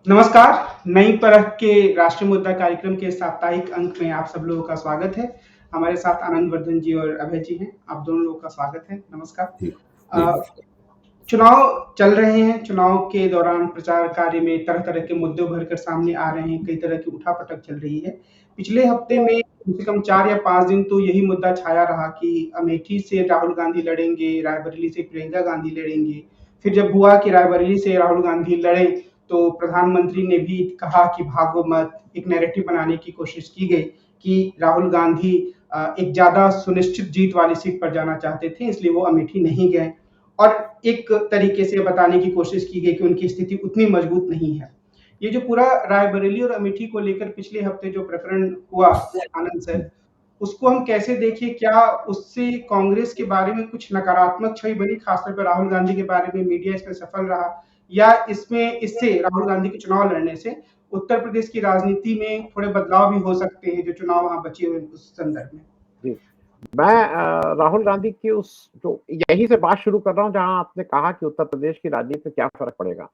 नमस्कार। नई परख के राष्ट्रीय मुद्दा कार्यक्रम के साप्ताहिक अंक में आप सब लोगों का स्वागत है। हमारे साथ आनंद वर्धन जी और अभय जी हैं। आप दोनों लोगों का स्वागत है। नमस्कार। जी जी अ, चुनाव चल रहे हैं। चुनाव के दौरान प्रचार कार्य में तरह-तरह के मुद्दे उभर कर सामने आ रहे हैं। कई तरह की उठा-पटक चल रही है। पिछले हफ्ते में कम से कम 4 या 5 दिन तो यही मुद्दा छाया रहा कि अमेठी से राहुल गांधी लड़ेंगे, रायबरेली से प्रियंका गांधी लड़ेंगे। फिर जब हुआ कि रायबरेली से राहुल गांधी लड़े, तो प्रधानमंत्री ने भी कहा कि भागो मत। एक नैरेटिव बनाने की कोशिश की गई कि राहुल गांधी एक ज़्यादा सुनिश्चित जीत वाली सीट पर जाना चाहते थे, इसलिए वो अमेठी नहीं गए। और एक तरीके से बताने की कोशिश की गई कि उनकी स्थिति उतनी मजबूत नहीं है। ये जो पूरा रायबरेली और अमेठी को लेकर पिछले हफ्ते जो प्रकरण हुआ आनंद सर, उसको हम कैसे देखें? क्या उससे कांग्रेस के बारे में कुछ नकारात्मक छवि बनी, खासतौर पर राहुल गांधी के बारे में मीडिया इसमें सफल रहा, या इसमें इससे राहुल गांधी के चुनाव लड़ने से उत्तर प्रदेश की राजनीति में थोड़े बदलाव भी हो सकते हैं, जो चुनाव वहां बचे हुए उस संदर्भ में? जी। मैं राहुल गांधी की उस जो यहीं से बात शुरू कर रहा हूँ जहां आपने कहा कि उत्तर प्रदेश की राजनीति में क्या फर्क पड़ेगा।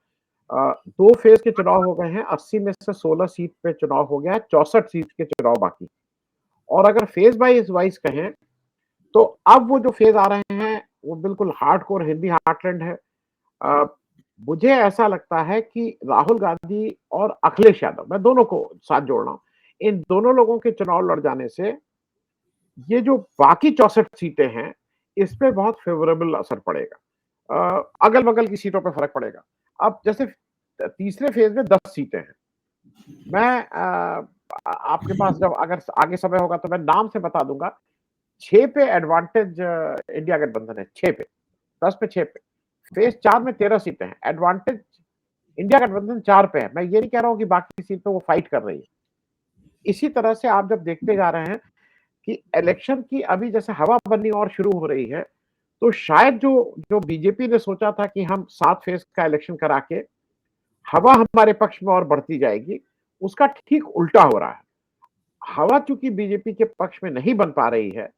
2 फेज़ के चुनाव हो गए हैं, 80 में से 16 सीट पे चुनाव हो गया है, 64 सीट के चुनाव बाकी। और अगर फेज़ वाइज़ वाइज़ कहें, तो अब वो जो फेज़ आ रहे हैं, वो बिल्कुल हार्डकोर हिंदी हार्टलैंड है। अ, मुझे ऐसा लगता है कि राहुल गांधी और अखिलेश यादव, मैं दोनों को साथ जोड़ रहा हूँ। इन दोनों लोगों के चुनाव लड़ जाने से ये जो बाकी 64 सीटें हैं, इस पे बहुत फ़ेवरेबल असर पड़ेगा। अगल-बगल की सीटों पे फ़र्क पड़ेगा। अब जैसे तीसरे फ़ेज़ में 10 सीटें हैं। मैं आपके पास जब अगर आगे समय होगा तो मैं नाम से बता दूँगा। 6 पे एडवांटेज इंडिया गठबंधन है, 6 पे, 10 पे 6 पे। फ़ेज़ 4 में 13 सीटें हैं, एडवांटेज इंडिया गठबंधन 4 पे है। मैं ये नहीं कह रहा हूँ कि बाकी सीट पे वो फाइट कर रही है। इसी तरह से आप जब देखते जा रहे हैं कि इलेक्शन की अभी जैसे हवा बननी और शुरू हो रही है, तो शायद जो जो बीजेपी ने सोचा था कि हम 7 फेज़ का इलेक्शन करा के हवा हमारे पक्ष में और बढ़ती जाएगी, उसका ठीक उल्टा हो रहा है। हवा चूँकि बीजेपी के पक्ष में नहीं बन पा रही है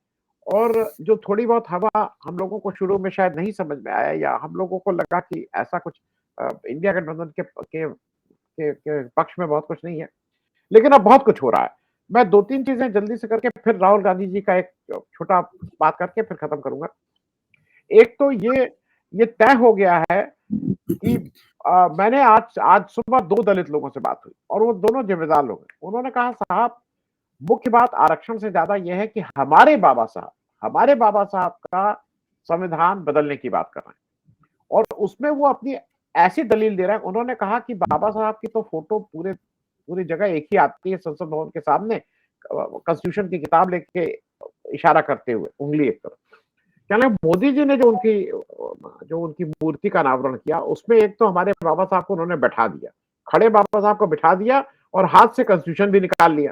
और जो थोड़ी बहुत हवा हम लोगों को शुरू में शायद नहीं समझ में आया या हम लोगों को लगा कि ऐसा कुछ इंडिया गठबंधन के पक्ष में बहुत कुछ नहीं है। लेकिन अब बहुत कुछ हो रहा है। मैं 2-3 चीज़ें जल्दी से करके फिर राहुल गांधी जी का एक छोटा बात करके फिर खत्म करूँगा। एक तो ये तय हो गया है कि मैंने आज आज सुबह 2 दलित लोगों से बात हुई और वो दोनों ज़िम्मेदार लोग हैं। उन्होंने कहा साहब मुख्य बात आरक्षण से ज़्यादा ये है कि हमारे बाबा साहब का संविधान बदलने की बात कर रहे हैं। और उसमें वो अपनी ऐसी दलील दे रहा है, उन्होंने कहा कि बाबा साहब की तो फ़ोटो पूरी जगह एक ही आती है संसद भवन के सामने कॉन्स्टिट्यूशन की किताब लेके इशारा करते हुए, उँगली एक तरफ। क्या नाम मोदी जी ने जो उनकी मूर्ति का अनावरण किया, उसमें एक तो हमारे बाबा साहब को उन्होंने बैठा दिया। खड़े बाबा साहब को बिठा दिया और हाथ से कॉन्स्टिट्यूशन भी निकाल लिया।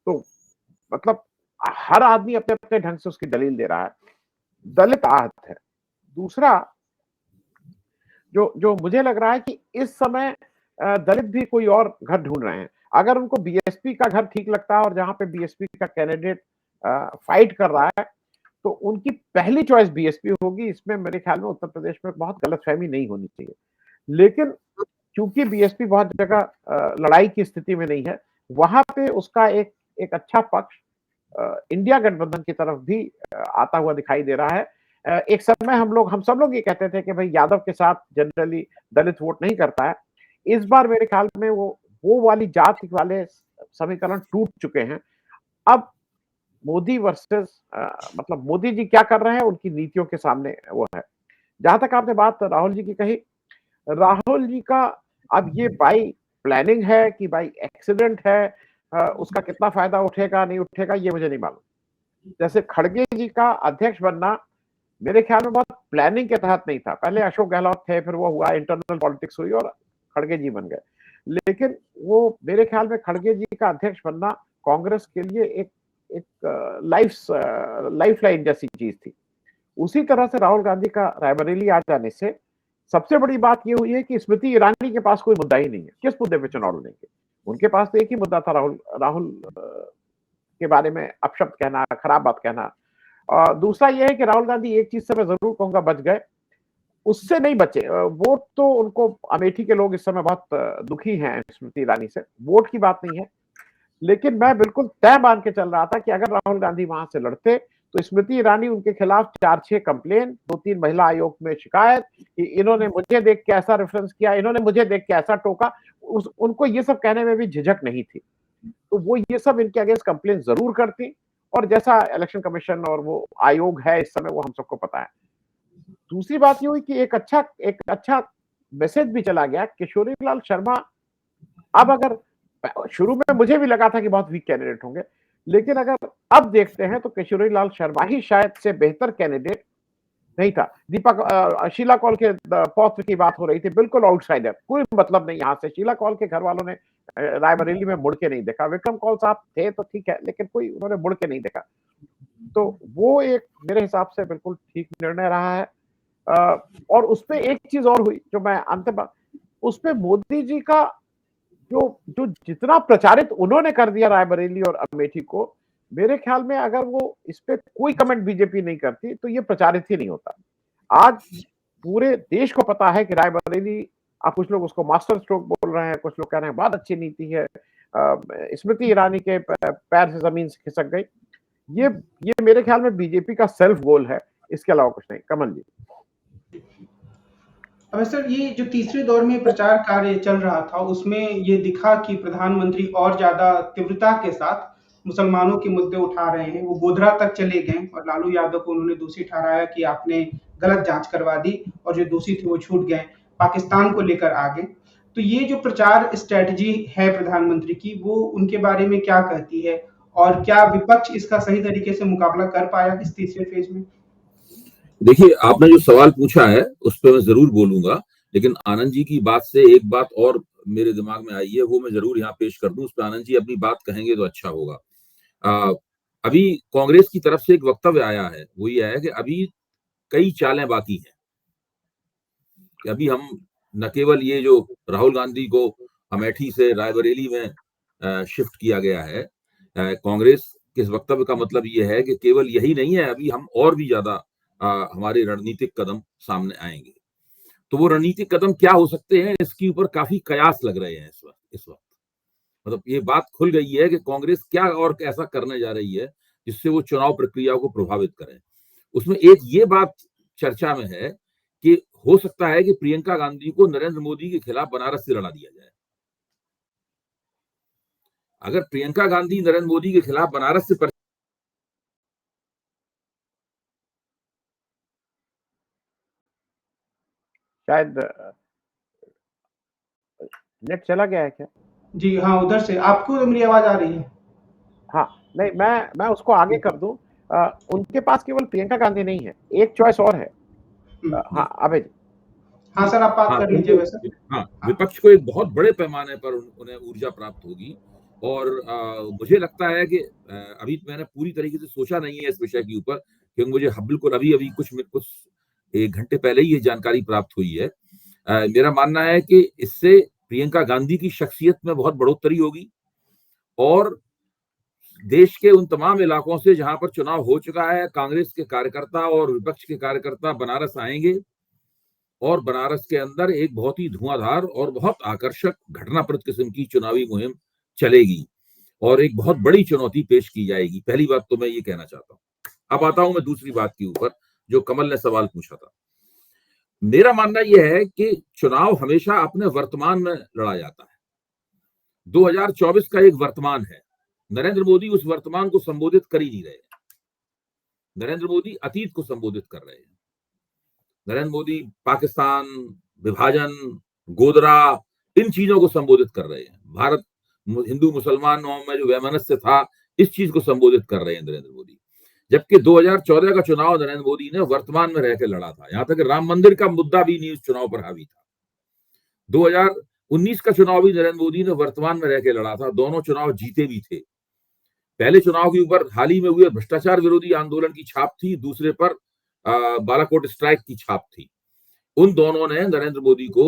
तो मतलब हर आदमी अपने-अपने ढंग से उसकी दलील दे रहा है। दलित आहत है। दूसरा जो जो मुझे लग रहा है कि इस समय दलित भी कोई और घर ढूँढ रहे हैं। अगर उनको बीएसपी का घर ठीक लगता है और जहाँ पे बीएसपी का कैंडिडेट फाइट कर रहा है, तो उनकी पहली चॉइस बीएसपी होगी। इसमें मेरे ख्याल में उत्तर प्रदेश में बहुत गलतफ़हमी नहीं होनी चाहिए। लेकिन चूँकि बीएसपी बहुत जगह लड़ाई की स्थिति में नहीं है, वहाँ पे उसका एक एक अच्छा पक्ष इंडिया गठबंधन की तरफ भी आता हुआ दिखाई दे रहा है। एक समय हम सब लोग ये कहते थे कि भाई यादव के साथ जनरली दलित वोट नहीं करता है। इस बार मेरे ख्याल में वो वाली जाति वाले समीकरण टूट चुके हैं। अब मोदी वर्सेस मतलब मोदी जी क्या कर रहे हैं उनकी नीतियों के सामने वो है। जहाँ तक आपने बात राहुल जी की कही, राहुल जी का अब ये बाई प्लानिंग है कि बाई एक्सीडेंट है, उसका कितना फ़ायदा उठेगा, नहीं उठेगा ये मुझे नहीं मालूम। जैसे खड़गे जी का अध्यक्ष बनना मेरे ख्याल में बहुत प्लानिंग के तहत नहीं था। पहले अशोक गहलोत थे, फिर वो हुआ इंटरनल पॉलिटिक्स हुई और खड़गे जी बन गए। लेकिन वो मेरे ख्याल में खड़गे जी का अध्यक्ष बनना कांग्रेस के लिए एक एक लाइफलाइन जैसी चीज़ थी। उसी तरह से राहुल गांधी का रायबरेली आ जाने से सबसे बड़ी बात ये हुई है कि स्मृति ईरानी के पास कोई मुद्दा ही नहीं है। किस मुद्दे पे चुनाव लड़ेंगे? उनके पास तो एक ही मुद्दा था राहुल राहुल के बारे में अपशब्द कहना, खराब बात कहना। दूसरा ये है कि राहुल गांधी एक चीज़ से मैं ज़रूर कहूँगा बच गए। उससे नहीं बचे। वोट तो उनको, अमेठी के लोग इस समय बहुत दुखी हैं स्मृति ईरानी से, वोट की बात नहीं है। लेकिन मैं बिल्कुल तय मान के चल रहा था कि अगर राहुल गांधी वहां से लड़ते तो स्मृति ईरानी उनके खिलाफ 4-6 कंप्लेन, 2-3 महिला आयोग में शिकायत कि इन्होंने मुझे देख के ऐसा रेफरेंस किया, इन्होंने मुझे देख के ऐसा टोका, उनको ये सब कहने में भी झिझक नहीं थी। तो वो ये सब इनके अगेंस्ट कंप्लेन जरूर करती, और जैसा इलेक्शन कमीशन और वो आयोग है इस समय, वो हम सबको पता है। दूसरी बात ये हुई कि एक अच्छा मैसेज भी चला गया। किशोरी लाल शर्मा, अब अगर, शुरू में मुझे भी लगा था कि बहुत वीक कैंडिडेट होंगे, लेकिन अगर अब देखते हैं तो किशोरी लाल शर्मा ही शायद से बेहतर कैंडिडेट नहीं था। शीला कौल के पौत्र की बात हो रही थी, बिल्कुल आउटसाइडर, कोई मतलब नहीं यहाँ से। शीला कौल के घर वालों ने रायबरेली में मुड़ के नहीं देखा। विक्रम कौल साहब थे तो ठीक है, लेकिन कोई उन्होंने मुड़ के नहीं देखा। तो वो एक मेरे हिसाब से बिल्कुल ठीक निर्णय रहा है। और उसपे एक चीज और हुई जो मैं अंतिम, उसपे मोदी जी का जो जो जितना प्रचारित उन्होंने कर दिया रायबरेली और अमेठी को, मेरे ख्याल में अगर वो इस पे कोई कमेंट बीजेपी नहीं करती तो ये प्रचारित ही नहीं होता। आज पूरे देश को पता है कि रायबरेली, अब कुछ लोग उसको मास्टर स्ट्रोक बोल रहे हैं, कुछ लोग कह रहे हैं बहुत अच्छी नीति है, स्मृति ईरानी के पैर से जमीन से खिसक गई। ये ये मेरे ख्याल में बीजेपी का सेल्फ गोल है, इसके अलावा कुछ नहीं। कमल जी। अब सर, ये जो तीसरे दौर में प्रचार कार्य चल रहा था, उसमें ये दिखा कि प्रधानमंत्री और ज्यादा तीव्रता के साथ मुसलमानों के मुद्दे उठा रहे हैं। वो गोधरा तक चले गए और लालू यादव को उन्होंने दोषी ठहराया कि आपने गलत जांच करवा दी, और जो दोषी थे वो छूट गए, पाकिस्तान को लेकर आ गए। तो ये जो प्रचार स्ट्रेटजी है प्रधानमंत्री की, वो उनके बारे में क्या कहती है, और क्या विपक्ष इसका सही तरीके से मुकाबला कर पाया इस तीसरे फेज में? देखिए, आपने जो सवाल पूछा है उस पर मैं जरूर बोलूंगा, लेकिन आनंद जी की बात से एक बात और मेरे दिमाग में आई है, वो मैं जरूर यहाँ पेश कर दूं। उस पर आनंद जी अपनी बात कहेंगे तो अच्छा होगा। अभी कांग्रेस की तरफ से एक वक्तव्य आया है, वो ये है कि अभी कई चालें बाकी हैं, कि अभी हम न केवल ये जो राहुल गांधी को अमेठी से रायबरेली में शिफ्ट किया गया है, कांग्रेस के इस वक्तव्य का मतलब ये है कि केवल यही नहीं है, अभी हम और भी ज्यादा हमारे रणनीतिक कदम सामने आएंगे। तो वो रणनीतिक कदम क्या हो सकते हैं, इसके ऊपर काफी कयास लग रहे हैं इस वक्त। मतलब ये बात खुल गई है कि कांग्रेस क्या और ऐसा करने जा रही है जिससे वो चुनाव प्रक्रिया को प्रभावित करे। उसमें एक ये बात चर्चा में है कि हो सकता है कि प्रियंका गांधी को नरेंद्र मोदी के खिलाफ बनारस से लड़ा दिया जाए। अगर प्रियंका गांधी नरेंद्र मोदी के खिलाफ बनारस से शायद नेट चला गया है क्या? जी हाँ, उधर से आपको तो मेरी आवाज आ रही है। हाँ, नहीं, मैं उसको आगे कर दूं। उनके पास केवल प्रियंका गांधी नहीं है, एक चॉइस और है। हाँ, अभय जी। हाँ सर, आप बात कर लीजिए वैसे। हाँ, विपक्ष को एक बहुत बड़े पैमाने पर उन्हें ऊर्जा प्राप्त होगी। और मुझे लगता है कि अभी मैंने पूरी तरीके से सोचा नहीं है इस विषय के ऊपर, क्योंकि मुझे बिल्कुल अभी कुछ एक घंटे पहले ही ये जानकारी प्राप्त हुई है। मेरा मानना है कि इससे प्रियंका गांधी की शख्सियत में बहुत बढ़ोतरी होगी, और देश के उन तमाम इलाकों से जहां पर चुनाव हो चुका है, कांग्रेस के कार्यकर्ता और विपक्ष के कार्यकर्ता बनारस आएंगे, और बनारस के अंदर एक बहुत ही धुआंधार और बहुत आकर्षक घटनाप्रद किस्म की चुनावी मुहिम चलेगी, और एक बहुत बड़ी चुनौती पेश की जाएगी। पहली बात तो मैं ये कहना चाहता हूं। अब आता हूं मैं दूसरी बात के ऊपर, जो कमल ने सवाल पूछा था। मेरा मानना यह है कि चुनाव हमेशा अपने वर्तमान में लड़ा जाता है। 2024 का एक वर्तमान है। नरेंद्र मोदी उस वर्तमान को संबोधित कर ही नहीं रहे। नरेंद्र मोदी अतीत को संबोधित कर रहे हैं। नरेंद्र मोदी पाकिस्तान, विभाजन, गोदरा, इन चीजों को संबोधित कर रहे हैं। भारत हिंदू मुसलमानों में जो वैमनस्य था, इस चीज को संबोधित कर रहे हैं नरेंद्र मोदी। जबकि 2014 का चुनाव नरेंद्र मोदी ने वर्तमान में रहकर लड़ा था। यहां तक राम मंदिर का मुद्दा भी नहीं उस चुनाव पर हावी था। 2019 का चुनाव भी नरेंद्र मोदी ने वर्तमान में रहकर लड़ा था। दोनों चुनाव जीते भी थे। पहले चुनाव के ऊपर हाल ही में हुए भ्रष्टाचार विरोधी आंदोलन की छाप थी, दूसरे पर बालाकोट स्ट्राइक की छाप थी। उन दोनों ने नरेंद्र मोदी को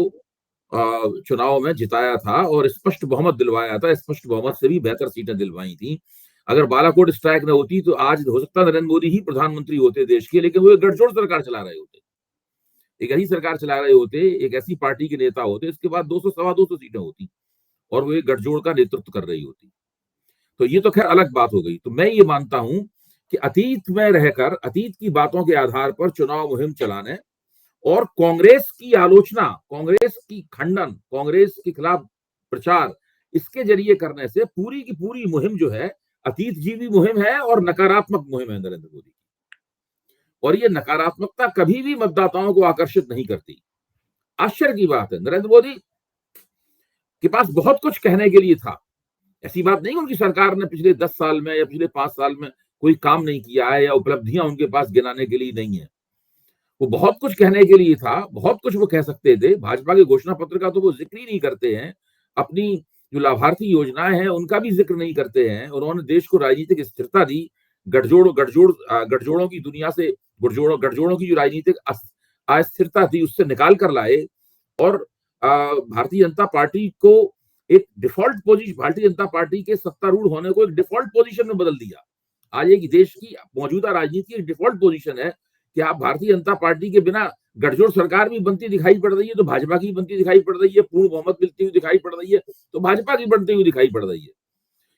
चुनाव में जिताया था और स्पष्ट बहुमत दिलवाया था। स्पष्ट बहुमत से भी बेहतर सीटें दिलवाई थी। अगर बालाकोट स्ट्राइक न होती तो आज हो सकता नरेंद्र मोदी ही प्रधानमंत्री होते देश के, लेकिन वो एक गठजोड़ सरकार चला रहे होते। एक ऐसी सरकार चला रहे होते, एक ऐसी पार्टी के नेता होते, इसके बाद 200 सवा 200 सीटें होती और वो एक गठजोड़ का नेतृत्व कर रही होती। तो ये तो खैर अलग बात हो गई। तो मैं ये मानता हूं कि अतीत में रहकर अतीत की बातों के आधार पर चुनाव मुहिम चलाने और कांग्रेस की आलोचना, कांग्रेस की खंडन, कांग्रेस के खिलाफ प्रचार, इसके जरिए करने से पूरी की पूरी मुहिम जो है अतीत जीवी मुहिम है और नकारात्मक मुहिम है नरेंद्र मोदी। और ये नकारात्मकता कभी भी मतदाताओं को आकर्षित नहीं करती। आश्चर्य की बात है, नरेंद्र मोदी के पास बहुत कुछ कहने के लिए था। ऐसी बात नहीं उनकी सरकार ने पिछले 10 साल में या पिछले 5 साल में कोई काम नहीं किया है या उपलब्धियां उनके पास गिनाने के लिए नहीं है। वो बहुत कुछ कहने के लिए था, बहुत कुछ वो कह सकते थे। भाजपा के घोषणा पत्र का तो वो जिक्र ही नहीं करते हैं। अपनी जो लाभार्थी योजनाएं हैं उनका भी जिक्र नहीं करते हैं। उन्होंने देश को राजनीतिक स्थिरता दी, गठजोड़ों की दुनिया से गठजोड़ों की जो राजनीतिक अस्थिरता थी उससे निकाल कर लाए और भारतीय जनता पार्टी को एक default position, Bharatiya Janata party के सत्तारूढ़ होने को एक डिफॉल्ट पोजीशन में बदल दिया। आज एक देश की मौजूदा राजनीति की डिफॉल्ट पोजीशन है कि आप भारतीय जनता पार्टी के बिना गठजोड़ सरकार भी बनती दिखाई पड़ रही है तो भाजपा की बनती दिखाई पड़ रही है, पूर्ण बहुमत मिलती हुई दिखाई पड़ रही है तो भाजपा की बनती हुई दिखाई पड़ रही है।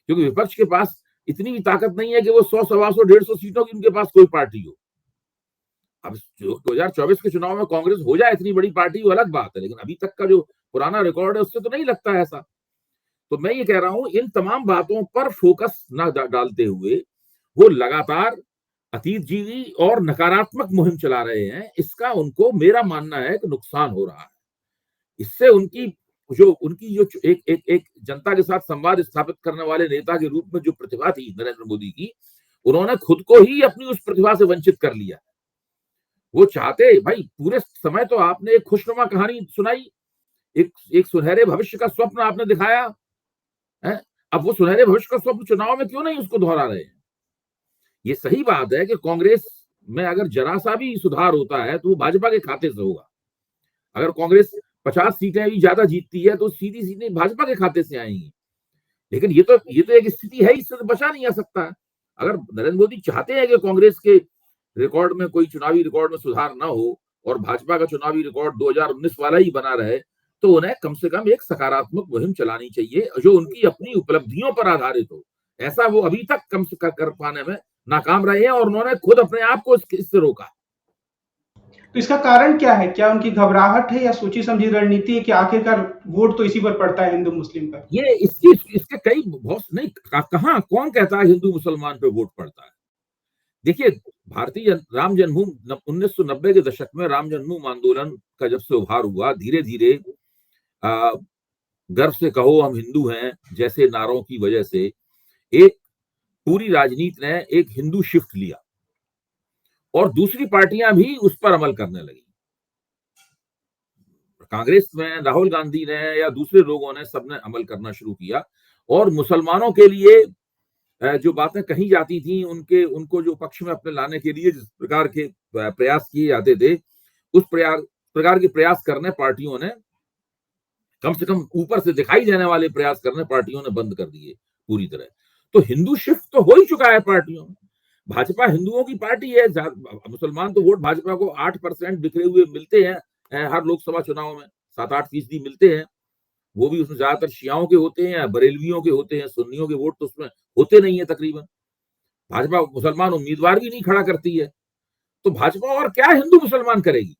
क्योंकि विपक्ष के पास इतनी भी ताकत नहीं है कि वो 100, 125, 150 सीटों की उनके पास कोई पार्टी हो। अब 2024 के चुनाव में कांग्रेस हो जाए इतनी बड़ी पार्टी, वो अलग बात है, लेकिन अभी तक का जो पुराना रिकॉर्ड है उससे तो नहीं लगता है ऐसा। तो मैं ये कह रहा हूं, इन तमाम बातों पर फोकस ना डालते हुए वो लगातार अतीत जीवी और नकारात्मक मुहिम चला रहे हैं। इसका उनको, मेरा मानना है कि नुकसान हो रहा है। इससे उनकी जो एक जनता के साथ संवाद स्थापित करने वाले नेता के रूप में जो प्रतिभा थी नरेंद्र मोदी की, उन्होंने खुद को ही अपनी उस प्रतिभा से वंचित कर लिया। वो चाहते, भाई पूरे समय तो आपने एक खुशनुमा कहानी सुनाई, एक सुनहरे भविष्य का स्वप्न आपने दिखाया है। अब वो सुनहरे भविष्य का स्वप्न चुनाव में क्यों नहीं उसको दोहरा रहे हैं? ये सही बात है कि कांग्रेस में अगर जरा सा भी सुधार होता है तो वो भाजपा के खाते से होगा। अगर कांग्रेस 50 सीटें भी ज्यादा जीतती है तो सीधी सीधे भाजपा के खाते से आएंगी। लेकिन ये तो एक स्थिति है, इससे तो बचा नहीं जा सकता है। अगर नरेंद्र मोदी चाहते हैं कि कांग्रेस के रिकॉर्ड में, कोई चुनावी रिकॉर्ड में सुधार ना हो और भाजपा का चुनावी रिकॉर्ड 2019 वाला ही बना रहे, तो उन्हें कम से कम एक सकारात्मक मुहिम चलानी चाहिए जो उनकी अपनी उपलब्धियों पर आधारित हो। ऐसा वो अभी तक कम से कम कर पाने में नाकाम रहे हैं और उन्होंने खुद अपने आप को इससे रोका। तो इसका कारण क्या है? क्या उनकी घबराहट है या सोची समझी रणनीति है कि आखिरकार वोट तो इसी पर पड़ता है, हिंदू मुस्लिम पर? ये इसके कई बहुत नहीं, कहां कौन कहता है हिंदू मुसलमान पे वोट पड़ता है? देखिए, भारतीय राम जन्मभूमि 1990 के दशक में राम जन्मभूमि आंदोलन का जब से उभार हुआ, धीरे धीरे गर्व से कहो हम हिंदू हैं जैसे नारों की वजह से एक पूरी राजनीति ने एक हिंदू शिफ्ट लिया और दूसरी पार्टियां भी उस पर अमल करने लगी। कांग्रेस में राहुल गांधी ने या दूसरे लोगों ने, सबने अमल करना शुरू किया और मुसलमानों के लिए जो बातें कही जाती थी, उनको जो पक्ष में अपने लाने के लिए जिस प्रकार के प्रयास किए जाते थे, उस प्रकार के प्रयास करने पार्टियों ने, कम से कम ऊपर से दिखाई देने वाले प्रयास करने पार्टियों ने बंद कर दिए पूरी तरह। तो हिंदू शिफ्ट तो हो ही चुका है पार्टियों में। भाजपा हिंदुओं की पार्टी है, मुसलमान तो वोट भाजपा को 8% बिखरे हुए मिलते हैं हर लोकसभा चुनाव में, 7-8% मिलते हैं। वो भी उसमें ज्यादातर शियाओं के होते हैं या बरेलवियों के होते हैं, सुन्नियों के वोट तो उसमें होते नहीं है तकरीबन। भाजपा मुसलमान उम्मीदवार भी नहीं खड़ा करती है। तो भाजपा और क्या हिंदू मुसलमान करेगी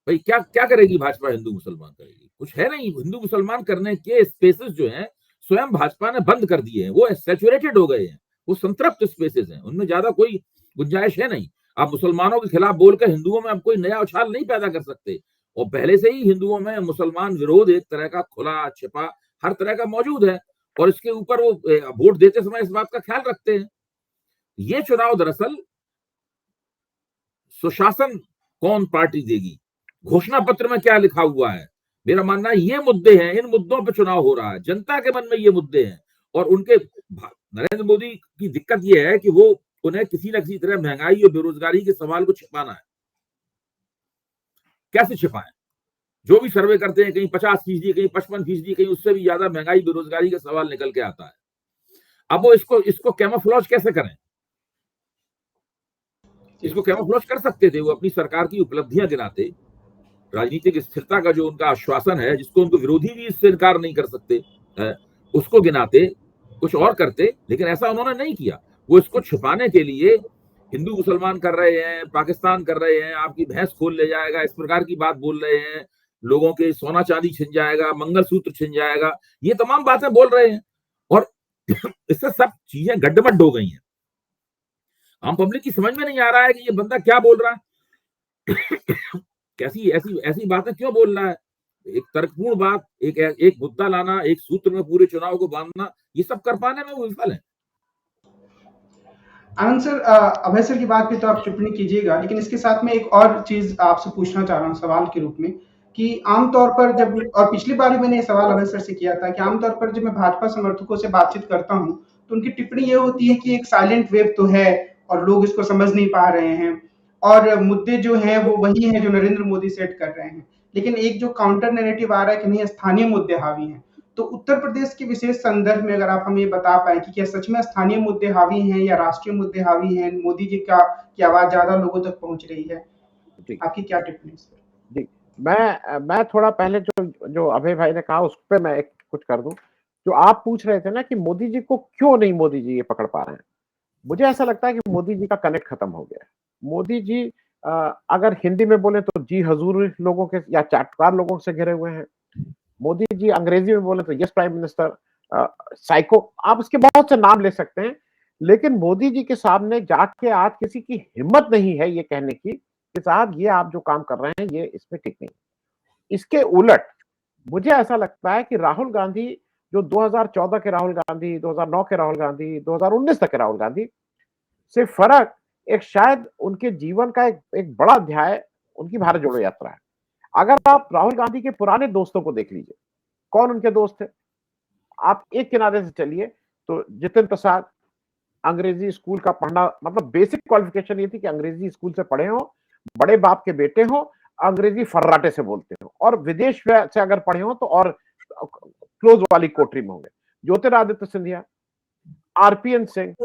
भाई? क्या करेगी भाजपा? हिंदू मुसलमान करेगी कुछ है नहीं। हिंदू मुसलमान करने के स्पेसेस जो हैं स्वयं भाजपा ने बंद कर दिए हैं, वो सैचुरेटेड हो गए हैं, वो संतृप्त स्पेसेस हैं, उनमें ज्यादा कोई गुंजाइश है नहीं। आप मुसलमानों के खिलाफ बोलकर हिंदुओं में आप कोई नया उछाल नहीं पैदा कर सकते। और पहले से ही हिंदुओं में मुसलमान विरोध एक तरह का खुला छिपा हर तरह का मौजूद है और इसके ऊपर वो वोट देते समय इस बात का ख्याल रखते हैं। ये चुनाव दरअसल सुशासन कौन पार्टी देगी, घोषणा पत्र में क्या लिखा हुआ है, मेरा मानना है ये मुद्दे हैं, इन मुद्दों पर चुनाव हो रहा है। जनता के मन में ये मुद्दे हैं और उनके, नरेंद्र मोदी की दिक्कत ये है कि वो उन्हें किसी न किसी तरह महंगाई और बेरोजगारी के सवाल को छिपाना है। कैसे छिपाएं? जो भी सर्वे करते हैं कहीं 50%, कहीं 55%, कहीं उससे भी ज्यादा महंगाई बेरोजगारी का सवाल निकल के आता है। अब वो इसको कैमोफ्लेज कैसे करें? इसको कैमोफ्लेज कर सकते थे, वो अपनी सरकार की उपलब्धियां गिनाते, राजनीतिक स्थिरता का जो उनका आश्वासन है, जिसको उनको विरोधी भी इससे इनकार नहीं कर सकते, उसको गिनाते, कुछ और करते, लेकिन ऐसा उन्होंने नहीं किया। वो इसको छुपाने के लिए हिंदू मुसलमान कर रहे हैं, पाकिस्तान कर रहे हैं, आपकी भैंस खोल ले जाएगा, इस प्रकार की बात बोल रहे हैं, लोगों के सोना चांदी छिन जाएगा, मंगलसूत्र छिन जाएगा, ये तमाम बातें बोल रहे हैं और इससे सब चीजें गड्ढमड्ढ हो गई हैं। आम पब्लिक की समझ में नहीं आ रहा है कि ये बंदा क्या बोल रहा है। कैसी ऐसी ऐसी बातें क्यों बोल रहा है। एक तर्कपूर्ण बात, एक मुद्दा लाना, एक सूत्र में पूरे चुनाव को बांधना, ये सब कर पाने में वो विफल है। आनंद सर, अभय सर की बात पे तो आप टिप्पणी कीजिएगा, लेकिन इसके साथ में एक और चीज आपसे पूछना चाह रहा हूँ सवाल के रूप में कि आमतौर पर जब, और पिछली बार भी मैंने ये सवाल अभय सर से किया था कि आमतौर पर जब मैं भाजपा समर्थकों से बातचीत करता हूँ तो उनकी टिप्पणी ये होती है कि एक साइलेंट वेव तो है और लोग इसको समझ नहीं पा रहे हैं और मुद्दे जो हैं वो वही हैं जो नरेंद्र मोदी सेट कर रहे हैं, लेकिन एक जो काउंटर नैरेटिव आ रहा है कि नहीं स्थानीय मुद्दे हावी हैं। तो उत्तर प्रदेश के विशेष संदर्भ में अगर आप हमें ये बता पाएँ कि क्या सच में स्थानीय मुद्दे हावी हैं या राष्ट्रीय मुद्दे हावी हैं? मोदी जी की आवाज़ ज़्यादा लोगों तक पहुँच रही है? जी। आपकी क्या टिप्पणी है इस पर? जी, मैं थोड़ा पहले जो अभय भाई ने कहा उस पे मैं एक कुछ कर दूं। जो आप पूछ रहे थे ना कि मोदी जी को क्यों नहीं मोदी जी ये पकड़ पा रहे हैं, मुझे ऐसा लगता है कि मोदी जी का कनेक्ट खत्म हो गया है। मोदी जी अगर हिंदी में बोले तो जी हजूर लोगों के या चाटुकार लोगों से घिरे हुए हैं। मोदी जी अंग्रेजी में बोले तो यस प्राइम मिनिस्टर, साइको, आप उसके बहुत से नाम ले सकते हैं, लेकिन मोदी जी के सामने जाके आज किसी की हिम्मत नहीं है ये कहने की कि साहब ये आप जो काम कर रहे हैं ये इसमें ठीक नहीं। इसके उलट मुझे ऐसा लगता है कि राहुल गांधी, जो 2014 के राहुल गांधी, 2009 के राहुल गांधी, 2019 तक के राहुल गांधी से फर्क एक शायद उनके जीवन का एक बड़ा अध्याय उनकी भारत जोड़ो यात्रा है। अगर आप राहुल गांधी के पुराने दोस्तों को देख लीजिए, कौन उनके दोस्त थे? आप एक किनारे से चलिए तो जितिन प्रसाद, अंग्रेजी स्कूल का पढ़ना, मतलब बेसिक क्वालिफिकेशन ये थी कि अंग्रेजी स्कूल से पढ़े हो, बड़े बाप के बेटे हो, अंग्रेजी फर्राटे से बोलते हो और विदेश से अगर पढ़े हो तो और क्लोज वाली कोठरी में होंगे। ज्योतिरादित्य सिंधिया, आरपीएन सिंह,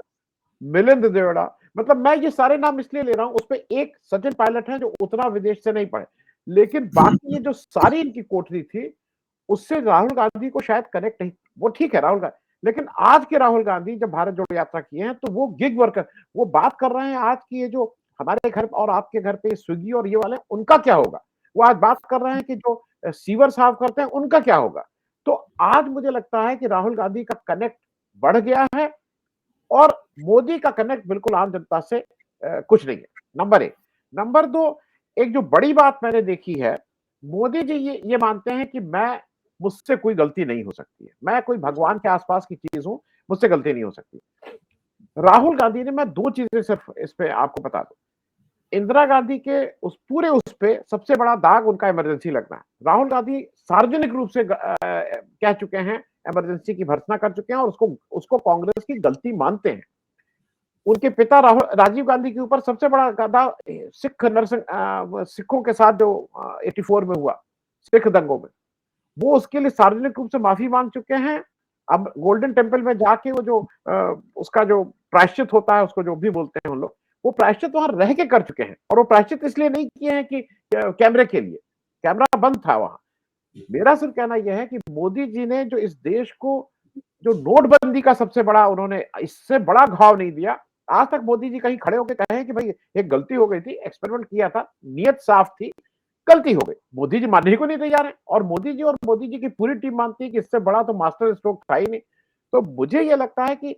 मिलिंद देवड़ा, मतलब मैं ये सारे नाम इसलिए ले रहा हूं, उसपे एक सचिन पायलट है जो उतना विदेश से नहीं पढ़े, लेकिन बाकी ये जो सारी इनकी कोठरी थी उससे राहुल गांधी को शायद कनेक्ट नहीं। वो ठीक है राहुल गांधी, लेकिन आज के राहुल गांधी जब भारत जोड़ो यात्रा किए हैं तो वो गिग वर्कर, वो बात कर रहे हैं आज की ये जो हमारे घर और आपके घर पे स्विगी और ये वाले, उनका क्या होगा? वो आज बात कर रहे हैं कि जो सीवर साफ करते हैं उनका क्या होगा? तो आज मुझे लगता है कि राहुल गांधी का कनेक्ट बढ़ गया है और मोदी का कनेक्ट बिल्कुल आम जनता से कुछ नहीं है। नंबर एक। नंबर दो, एक जो बड़ी बात मैंने देखी है, मोदी जी ये मानते हैं कि मुझसे कोई गलती नहीं हो सकती है, मैं कोई भगवान के आसपास की चीज हूं, मुझसे गलती नहीं हो सकती। राहुल गांधी ने, मैं दो चीजें सिर्फ इस पे आपको बता दूं, इंदिरा गांधी के उस पे सबसे बड़ा दाग उनका इमरजेंसी लगना है। राहुल गांधी सार्वजनिक रूप से कह चुके हैं, इमरजेंसी की भर्त्सना कर चुके हैं और उसको कांग्रेस की गलती मानते हैं। उनके पिता राजीव गांधी के ऊपर सबसे बड़ा गदा सिखों के साथ जो 84 में हुआ, सिख दंगों में, वो उसके लिए सार्वजनिक रूप से माफी मांग चुके हैं। अब गोल्डन टेम्पल में जाके वो जो उसका जो प्रायश्चित होता है, उसको जो भी बोलते हैं उन लोग, वो प्रायश्चित वहां रह के कर चुके हैं और वो प्रायश्चित इसलिए नहीं किए हैं कि कैमरे के लिए, कैमरा बंद था वहां। मेरा सिर्फ कहना यह है कि मोदी जी ने जो इस देश को, जो नोटबंदी का सबसे बड़ा, उन्होंने इससे बड़ा घाव नहीं दिया। आज तक मोदी जी कहीं खड़े होकर कहे कि भाई एक गलती हो गई थी, एक्सपेरिमेंट किया था, नियत साफ थी, गलती हो गई। मोदी जी मानने को नहीं तैयार है और मोदी जी की पूरी टीम मानती है कि इससे बड़ा तो मास्टर स्ट्रोक था ही नहीं। तो मुझे ये लगता है कि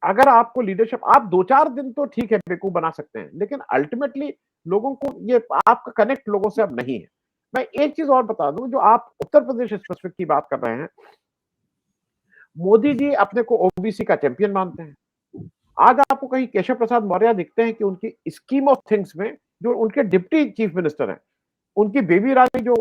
अगर आपको लीडरशिप, आप 2-4 दिन तो ठीक है बेवकूफ बना सकते हैं, लेकिन अल्टीमेटली लोगों को ये, आपका कनेक्ट लोगों से अब नहीं है। मैं एक चीज और बता दूं, जो आप उत्तर प्रदेश स्पेसिफिक की बात कर रहे हैं, मोदी जी अपने को ओबीसी का चैंपियन मानते हैं। आज आपको कहीं केशव प्रसाद मौर्य दिखते हैं कि उनकी स्कीम ऑफ थिंग्स में जो उनके डिप्टी चीफ मिनिस्टर हैं, उनकी बेबी रानी जो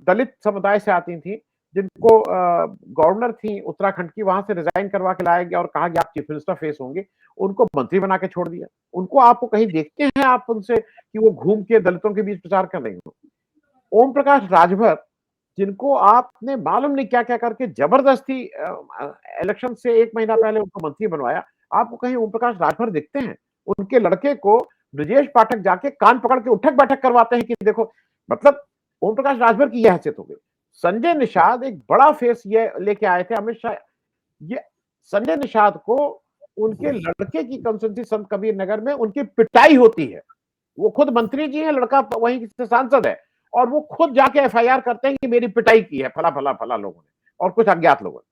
दलित समुदाय से आती थी, जिनको गवर्नर थी उत्तराखंड की, वहां से रिजाइन करवा के लाया गया और कहा गया आप चीफ मिनिस्टर फेस होंगे, उनको मंत्री बना के छोड़ दिया। उनको आपको कहीं देखते हैं आप उनसे कि वो घूम के दलितों के बीच प्रचार कर रही हो? ओम प्रकाश राजभर, जिनको आपने मालूम नहीं क्या क्या करके जबरदस्ती इलेक्शन से 1 महीना पहले उनको मंत्री बनवाया, आपको कहीं ओम प्रकाश राजभर दिखते हैं? उनके लड़के को ब्रजेश पाठक जाके कान पकड़ के उठक बैठक करवाते हैं कि देखो, मतलब ओम प्रकाश राजभर की यह हैसियत हो गई। संजय निषाद एक बड़ा फेस ये लेके आए थे अमित शाह। ये संजय निषाद को उनके लड़के की कंस्टिट्यूंसी संत कबीर नगर में उनकी पिटाई होती है। वो खुद मंत्री जी हैं, लड़का वहीं से सांसद है, और वो खुद जाके एफआईआर करते हैं कि मेरी पिटाई की है फला फला फला लोगों ने और कुछ अज्ञात लोगों ने।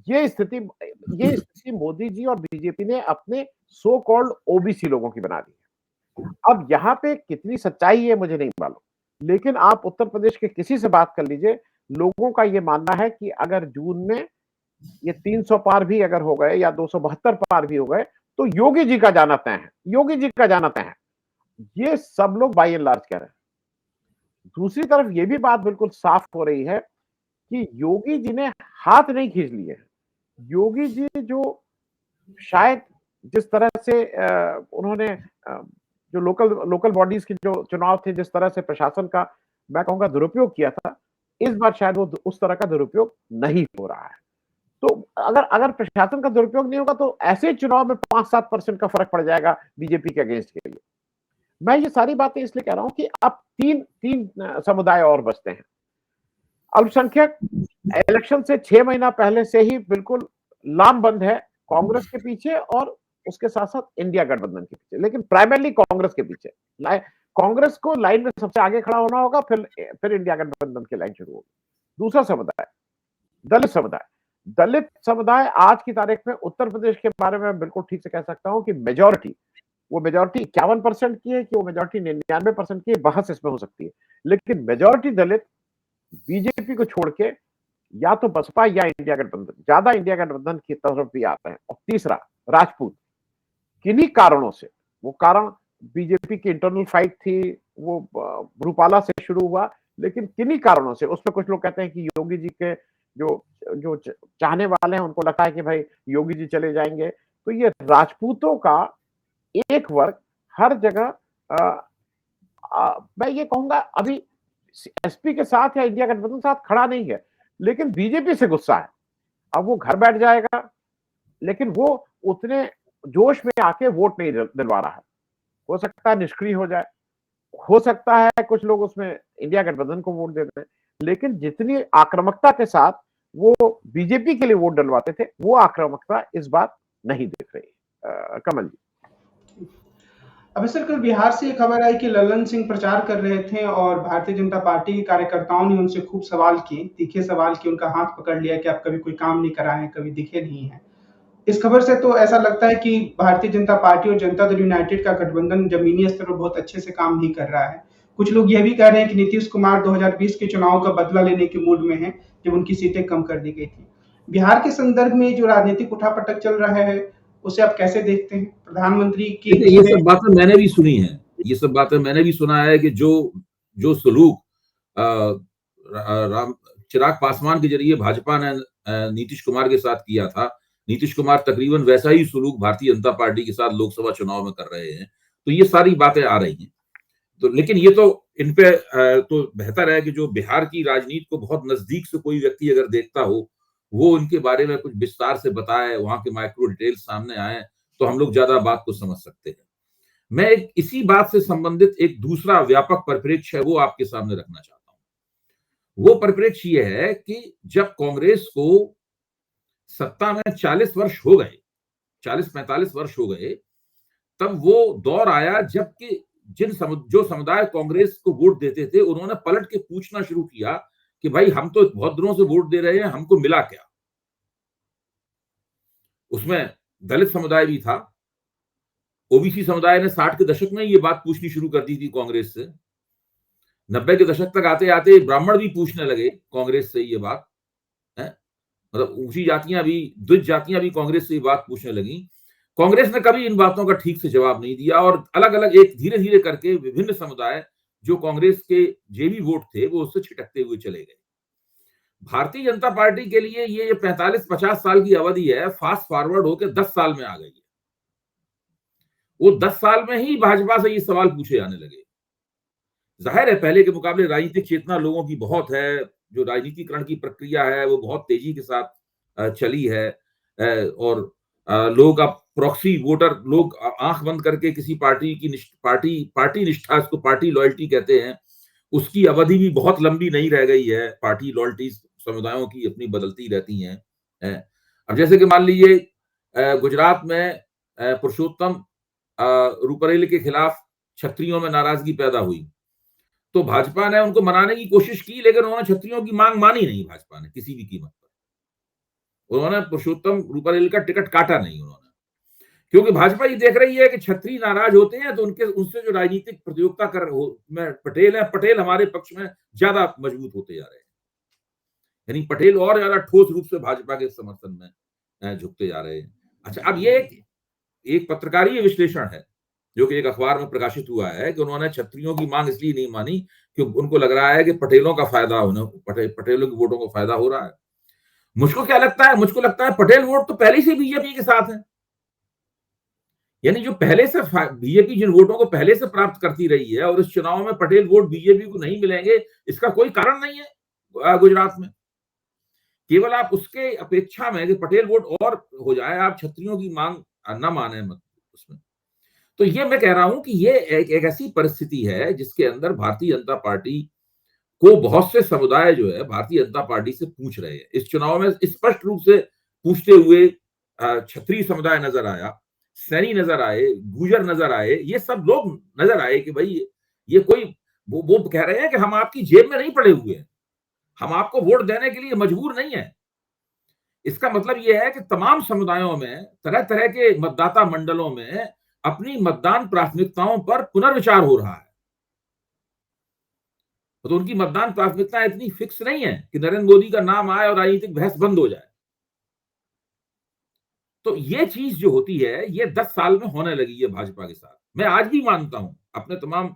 ये स्थिति मोदी जी और बीजेपी ने अपने सो कॉल्ड ओबीसी लोगों की बना दी है। अब यहाँ पे कितनी सच्चाई है मुझे नहीं मालूम, लेकिन आप उत्तर प्रदेश के किसी से बात कर लीजिए, लोगों का ये मानना है कि अगर जून में ये 300 पार भी अगर हो गए या 272 पार भी हो गए तो योगी जी का जाना तय है, योगी जी का जाना तय है। ये सब लोग बाय एंड लार्ज कह रहे हैं। दूसरी तरफ ये भी बात बिल्कुल साफ हो रही है कि योगी जी ने हाथ नहीं खींच लिए हैं। योगी जी जो शायद जिस तरह से उन्होंने जो लोकल बॉडीज के जो चुनाव थे, जिस तरह से प्रशासन का मैं कहूंगा दुरुपयोग किया था, इस बार शायद वो उस तरह का दुरुपयोग नहीं हो रहा है। तो अगर प्रशासन का दुरुपयोग नहीं होगा तो ऐसे चुनाव में 5-7% का फर्क पड़ जाएगा बीजेपी के अगेंस्ट के लिए। मैं ये सारी बातें इसलिए कह रहा हूं कि अब तीन समुदाय और बचते हैं। अल्पसंख्यक इलेक्शन से 6 महीना पहले से ही बिल्कुल लामबंद है कांग्रेस के पीछे और उसके साथ साथ इंडिया गठबंधन के पीछे, लेकिन प्राइमरली कांग्रेस के पीछे। कांग्रेस को लाइन में सबसे आगे खड़ा होना होगा, फिर इंडिया गठबंधन की लाइन शुरू होगी। दूसरा समुदाय दलित समुदाय। दलित समुदाय आज की तारीख में उत्तर प्रदेश के बारे में बिल्कुल ठीक से कह सकता हूं कि मेजॉरिटी 51% की है कि वो मेजॉरिटी 99% की है, बहस इसमें हो सकती है, लेकिन मेजॉरिटी दलित बीजेपी को छोड़ के या तो बसपा या इंडिया गठबंधन, ज्यादा इंडिया गठबंधन की तरफ भी आते हैं। और तीसरा राजपूत। किन्हीं कारणों से, वो कारण बीजेपी की इंटरनल फाइट थी, वो रूपाला से शुरू हुआ, लेकिन किन्हीं कारणों से उसमें कुछ लोग कहते हैं कि योगी जी के जो चाहने वाले हैं उनको लगता है कि भाई योगी जी चले जाएंगे, तो ये राजपूतों का एक वर्ग हर जगह मैं ये कहूंगा अभी एसपी के साथ या इंडिया गठबंधन के साथ खड़ा नहीं है, लेकिन बीजेपी से गुस्सा है। अब वो घर बैठ जाएगा, लेकिन वो उतने जोश में आके वोट नहीं दिलवा रहा है। हो सकता है निष्क्रिय हो जाए, हो सकता है कुछ लोग उसमें इंडिया गठबंधन को वोट दे दें, लेकिन जितनी आक्रामकता के साथ वो बीजेपी के लिए वोट डलवाते थे, वो आक्रामकता इस बार नहीं दिख रही। कमल जी। अभी सर कल बिहार से एक खबर आई कि ललन सिंह प्रचार कर रहे थे और भारतीय जनता पार्टी के कार्यकर्ताओं ने उनसे खूब सवाल किए, तीखे सवाल किए, उनका हाथ पकड़ लिया कि आप कभी कोई काम नहीं कराए हैं, कभी दिखे नहीं हैं। इस खबर से तो ऐसा लगता है कि भारतीय जनता पार्टी और जनता दल यूनाइटेड का गठबंधन जमीनी स्तर पर बहुत अच्छे से काम नहीं कर रहा है। कुछ लोग यह भी कह रहे हैं कि नीतीश कुमार 2020 के चुनाव का बदला लेने के मूड में हैं, जब उनकी सीटें कम कर दी गई थी। बिहार के संदर्भ में जो राजनीतिक उठापटक चल रहा है, उसे आप कैसे देखते हैं? प्रधानमंत्री की ये सब बातें मैंने भी सुनी हैं, ये सब बातें मैंने भी सुना है कि जो सलूक चिराग पासवान के जरिए भाजपा ने नीतीश कुमार के साथ किया था, नीतीश कुमार तकरीबन वैसा ही सलूक भारतीय जनता पार्टी के साथ लोकसभा चुनाव में कर रहे हैं। तो ये सारी बातें आ रही हैं, तो लेकिन ये तो इन पे तो बेहतर है कि जो बिहार की राजनीति को बहुत नजदीक से कोई व्यक्ति अगर देखता हो, वो इनके बारे में कुछ विस्तार से बताए, वहां के माइक्रो डिटेल्स सामने आए, तो हम लोग ज्यादा बात को समझ सकते हैं। मैं इसी बात से संबंधित एक दूसरा व्यापक परिप्रेक्ष्य है वो आपके सामने रखना चाहता हूं। वो परिप्रेक्ष्य ये है कि जब कांग्रेस को सत्ता में 40 वर्ष हो गए, 40-45 वर्ष हो गए, तब वो दौर आया जबकि जो समुदाय कांग्रेस को वोट देते थे, उन्होंने पलट के पूछना शुरू किया कि भाई हम तो बहुत दिनों से वोट दे रहे हैं, हमको मिला क्या? उसमें दलित समुदाय भी था, ओबीसी समुदाय ने 60 के दशक में ये बात पूछनी शुरू कर दी थी कांग्रेस से। 90 के दशक तक आते आते ब्राह्मण भी पूछने लगे कांग्रेस से ये बात है, मतलब ऊंची जातियां भी, द्विज जातियां भी कांग्रेस से ये बात पूछने लगी। कांग्रेस ने कभी इन बातों का ठीक से जवाब नहीं दिया और अलग अलग एक धीरे धीरे करके विभिन्न समुदाय जो कांग्रेस के जेबी वोट थे वो उससे छिटकते हुए चले गए। भारतीय जनता पार्टी के लिए ये 45-50 साल की अवधि है, फास्ट फॉरवर्ड होकर 10 साल में आ गई है। वो 10 साल में ही भाजपा से ये सवाल पूछे जाने लगे। जाहिर है पहले के मुकाबले राजनीतिक चेतना लोगों की बहुत है, जो राजनीतिकरण की प्रक्रिया है वो बहुत तेजी के साथ चली है और लोग अब प्रॉक्सी वोटर लोग आंख बंद करके किसी पार्टी की पार्टी निष्ठा, इसको पार्टी लॉयल्टी कहते हैं, उसकी अवधि भी बहुत लंबी नहीं रह गई है। पार्टी लॉयल्टी समुदायों की अपनी बदलती रहती हैं। अब जैसे कि मान लीजिए गुजरात में पुरुषोत्तम रूपारेल के खिलाफ क्षत्रियों में नाराजगी पैदा हुई, तो भाजपा ने उनको मनाने की कोशिश की, लेकिन उन्होंने क्षत्रियों की मांग मानी नहीं भाजपा ने किसी भी कीमत पर। उन्होंने पुरुषोत्तम रूपारेल का टिकट काटा नहीं उन्होंने, क्योंकि भाजपा ये देख रही है कि क्षत्रिय नाराज होते हैं तो उनसे जो राजनीतिक प्रतियोगिता में पटेल हमारे पक्ष में ज्यादा मजबूत होते जा रहे हैं, यानी पटेल और ज्यादा ठोस रूप से भाजपा के समर्थन में झुकते जा रहे हैं। अच्छा, अब ये एक पत्रकारीय विश्लेषण है जो कि एक अखबार में प्रकाशित हुआ है कि उन्होंने क्षत्रियों की मांग इसलिए नहीं मानी कि उनको लग रहा है कि पटेलों का फायदा पटेलों के वोटों को फायदा हो रहा है। मुझको क्या लगता है, मुझको लगता है पटेल वोट तो पहले से बीजेपी के साथ है, यानी जो पहले से बीजेपी जिन वोटों को पहले से प्राप्त करती रही है और इस चुनाव में पटेल वोट बीजेपी को नहीं मिलेंगे, इसका कोई कारण नहीं है गुजरात में। केवल आप उसके अपेक्षा में कि पटेल वोट और हो जाए, आप क्षत्रियों की मांग न माने मत उसमें। तो ये मैं कह रहा हूं कि ये एक ऐसी परिस्थिति है जिसके अंदर भारतीय जनता पार्टी को बहुत से समुदाय जो है भारतीय जनता पार्टी से पूछ रहे हैं। इस चुनाव में स्पष्ट रूप से पूछते हुए क्षत्रिय समुदाय नजर आया, सैनी नजर आए, गुर्जर नजर आए, ये सब लोग नजर आए कि भाई ये कोई वो कह रहे हैं कि हम आपकी जेब में नहीं पड़े हुए हैं, हम आपको वोट देने के लिए मजबूर नहीं है। इसका मतलब यह है कि तमाम समुदायों में, तरह तरह के मतदाता मंडलों में अपनी मतदान प्राथमिकताओं पर पुनर्विचार हो रहा है। तो उनकी मतदान प्राथमिकता इतनी फिक्स नहीं है कि नरेंद्र मोदी का नाम आए और राजनीतिक बहस बंद हो जाए। तो ये चीज जो होती है, ये 10 साल में होने लगी है भाजपा के साथ। मैं आज भी मानता हूं, अपने तमाम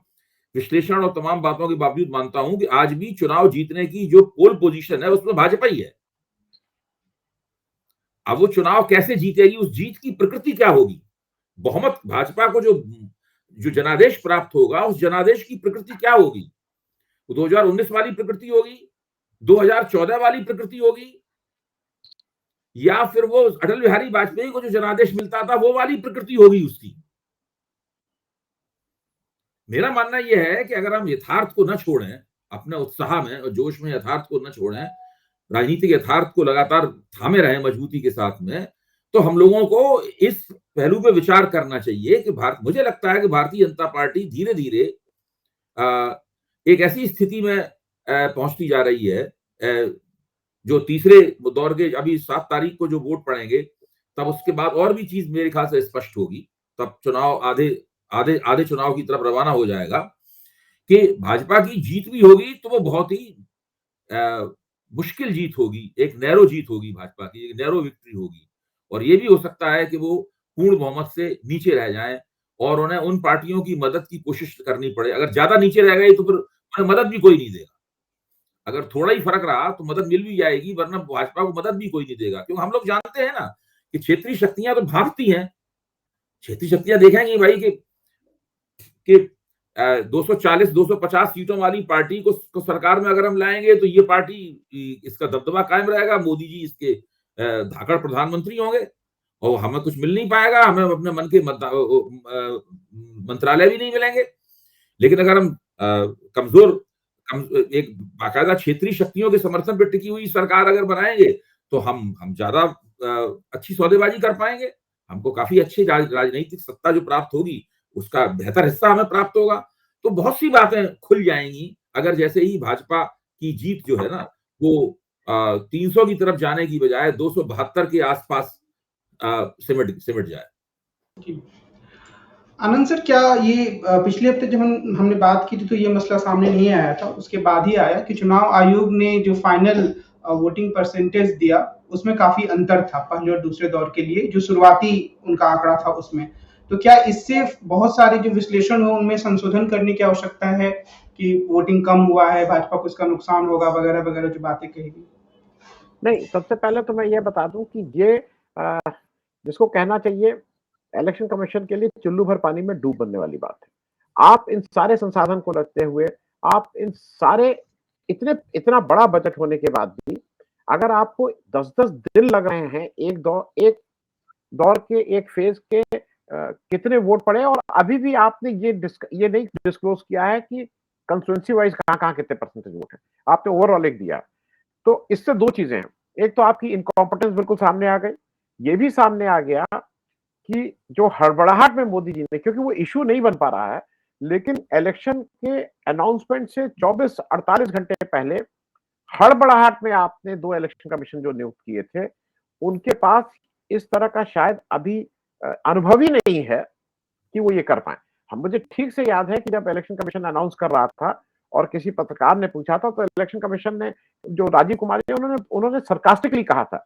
विश्लेषण और तमाम बातों के बावजूद मानता हूं कि आज भी चुनाव जीतने की जो पोल पोजीशन है उसमें भाजपा ही है। अब वो चुनाव कैसे जीतेगी, उस जीत की प्रकृति क्या होगी, बहुमत भाजपा को जो जनादेश प्राप्त होगा, उस जनादेश की प्रकृति क्या होगी? 2019 वाली प्रकृति होगी, 2014 वाली प्रकृति होगी, या फिर वो अटल बिहारी वाजपेयी को जो जनादेश मिलता था वो वाली प्रकृति होगी उसकी? मेरा मानना यह है कि अगर हम यथार्थ को न छोड़ें, अपने उत्साह में और जोश में यथार्थ को न छोड़ें, राजनीतिक यथार्थ को लगातार थामे रहें मजबूती के साथ में, तो हम लोगों को इस पहलू पे विचार करना चाहिए कि मुझे लगता है कि भारतीय जनता पार्टी धीरे धीरे एक ऐसी स्थिति में पहुंचती जा रही है, जो तीसरे दौर के, अभी 7 तारीख को जो वोट पड़ेंगे तब उसके बाद और भी चीज मेरे ख्याल से स्पष्ट होगी, तब चुनाव आधे चुनाव की तरफ रवाना हो जाएगा कि भाजपा की जीत भी होगी तो वो बहुत ही मुश्किल जीत होगी, एक नैरो जीत होगी भाजपा की, एक नैरो विक्ट्री होगी। और ये भी हो सकता है कि वो पूर्ण बहुमत से नीचे रह जाएं और उन्हें उन पार्टियों की मदद की कोशिश करनी पड़े। अगर ज्यादा नीचे रह गई तो फिर उन्हें मदद भी कोई नहीं देगा। अगर थोड़ा ही फर्क रहा तो मदद मिल भी जाएगी, वरना भाजपा को मदद भी कोई नहीं देगा, क्योंकि हम लोग जानते हैं ना कि क्षेत्रीय शक्तियां तो भागती हैं। क्षेत्रीय शक्तियां देखेंगी भाई कि 240-250 सीटों वाली पार्टी को सरकार में अगर हम लाएंगे तो ये पार्टी, इसका दबदबा कायम रहेगा, मोदी जी इसके धाकड़ प्रधानमंत्री होंगे और हमें कुछ मिल नहीं पाएगा, हमें अपने मन के मंत्रालय भी नहीं मिलेंगे। लेकिन अगर हम एक बाकायदा क्षेत्रीय शक्तियों के समर्थन पर टिकी हुई सरकार अगर बनाएंगे तो हम ज्यादा अच्छी सौदेबाजी कर पाएंगे, हमको काफी अच्छी राजनीतिक सत्ता जो प्राप्त होगी उसका बेहतर हिस्सा हमें प्राप्त होगा। तो बहुत सी बातें खुल जाएंगी अगर जैसे ही भाजपा की जीत जो है ना वो 300 की तरफ जाने की बजाय 272 के आसपास सिमट जाए। आनंद सर, क्या ये पिछले हफ्ते जब हमने बात की थी तो ये मसला सामने नहीं आया था, उसके बाद ही आया कि चुनाव आयोग ने जो फाइनल वोटिंग परसेंटेज दिया उसमें काफी अंतर था पहले और दूसरे दौर के लिए, जो शुरुआती उनका आंकड़ा था उसमें। तो क्या इससे बहुत सारे जो विश्लेषण हो उनमें संशोधन करने की आवश्यकता है कि वोटिंग कम हुआ है, भाजपा को इसका नुकसान होगा वगैरह वगैरह जो बातें कहेगी? नहीं, सबसे पहले तो मैं ये बता दूं कि ये जिसको कहना चाहिए इलेक्शन कमीशन के लिए चुल्लू भर पानी में डूब बनने वाली बात है। आप इन सारे संसाधन को रखते हुए, आप इन सारे इतना बड़ा बजट होने के बाद भी अगर आपको 10-10 दिन लग रहे हैं एक दौर के एक फेज के कितने वोट पड़े, और अभी भी आपने ये नहीं डिस्क्लोज किया है कि कंस्टिट्यूएंसी वाइज कहाँ-कहाँ कितने परसेंटेज वोट हैं। आपने ओवरऑल एक दिया। तो इससे 2 चीजें हैं। एक तो आपकी इनकॉम्पिटेंस बिल्कुल सामने आ गई। ये भी सामने आ गया कि जो हड़बड़ाहट में मोदी जी ने, क्योंकि वो इश्यू नहीं बन पा रहा है, लेकिन इलेक्शन के अनाउंसमेंट से 24-48 घंटे पहले हड़बड़ाहट में आपने 2 इलेक्शन कमीशन जो नियुक्त किए थे, उनके पास इस तरह का शायद अभी अनुभव ही नहीं है कि वो ये कर पाएँ। मुझे ठीक से याद है कि जब इलेक्शन कमीशन अनाउंस कर रहा था और किसी पत्रकार ने पूछा था, तो इलेक्शन कमीशन ने, जो राजीव कुमार जी, उन्होंने उन्होंने sarcastically कहा था,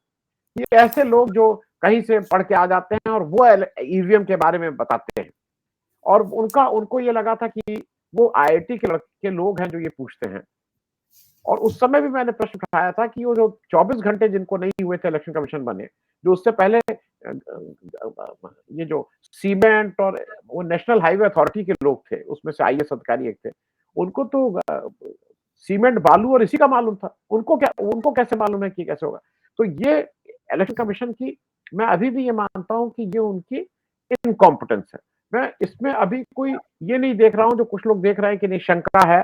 ये ऐसे लोग जो कहीं से पढ़ के आ जाते हैं और वो ईवीएम के बारे में बताते हैं। और उनको ये लगा था कि वो आईआईटी के लोग हैं जो ये पूछते हैं। और उस समय भी मैंने प्रश्न उठाया था कि वो जो 24 घंटे जिनको नहीं हुए थे इलेक्शन कमीशन बने, जो उससे पहले ये जो सीमेंट और वो नेशनल हाईवे अथॉरिटी के लोग थे, उसमें से आईएएस अधिकारी एक थे, उनको तो सीमेंट, बालू और इसी का मालूम था। उनको कैसे मालूम है कि कैसे होगा? तो ये इलेक्शन कमीशन की, मैं अभी भी ये मानता हूँ कि ये उनकी इनकॉम्पिटेंस है। मैं इसमें अभी कोई ये नहीं देख रहा हूँ जो कुछ लोग देख रहे हैं कि नहीं, शंका है।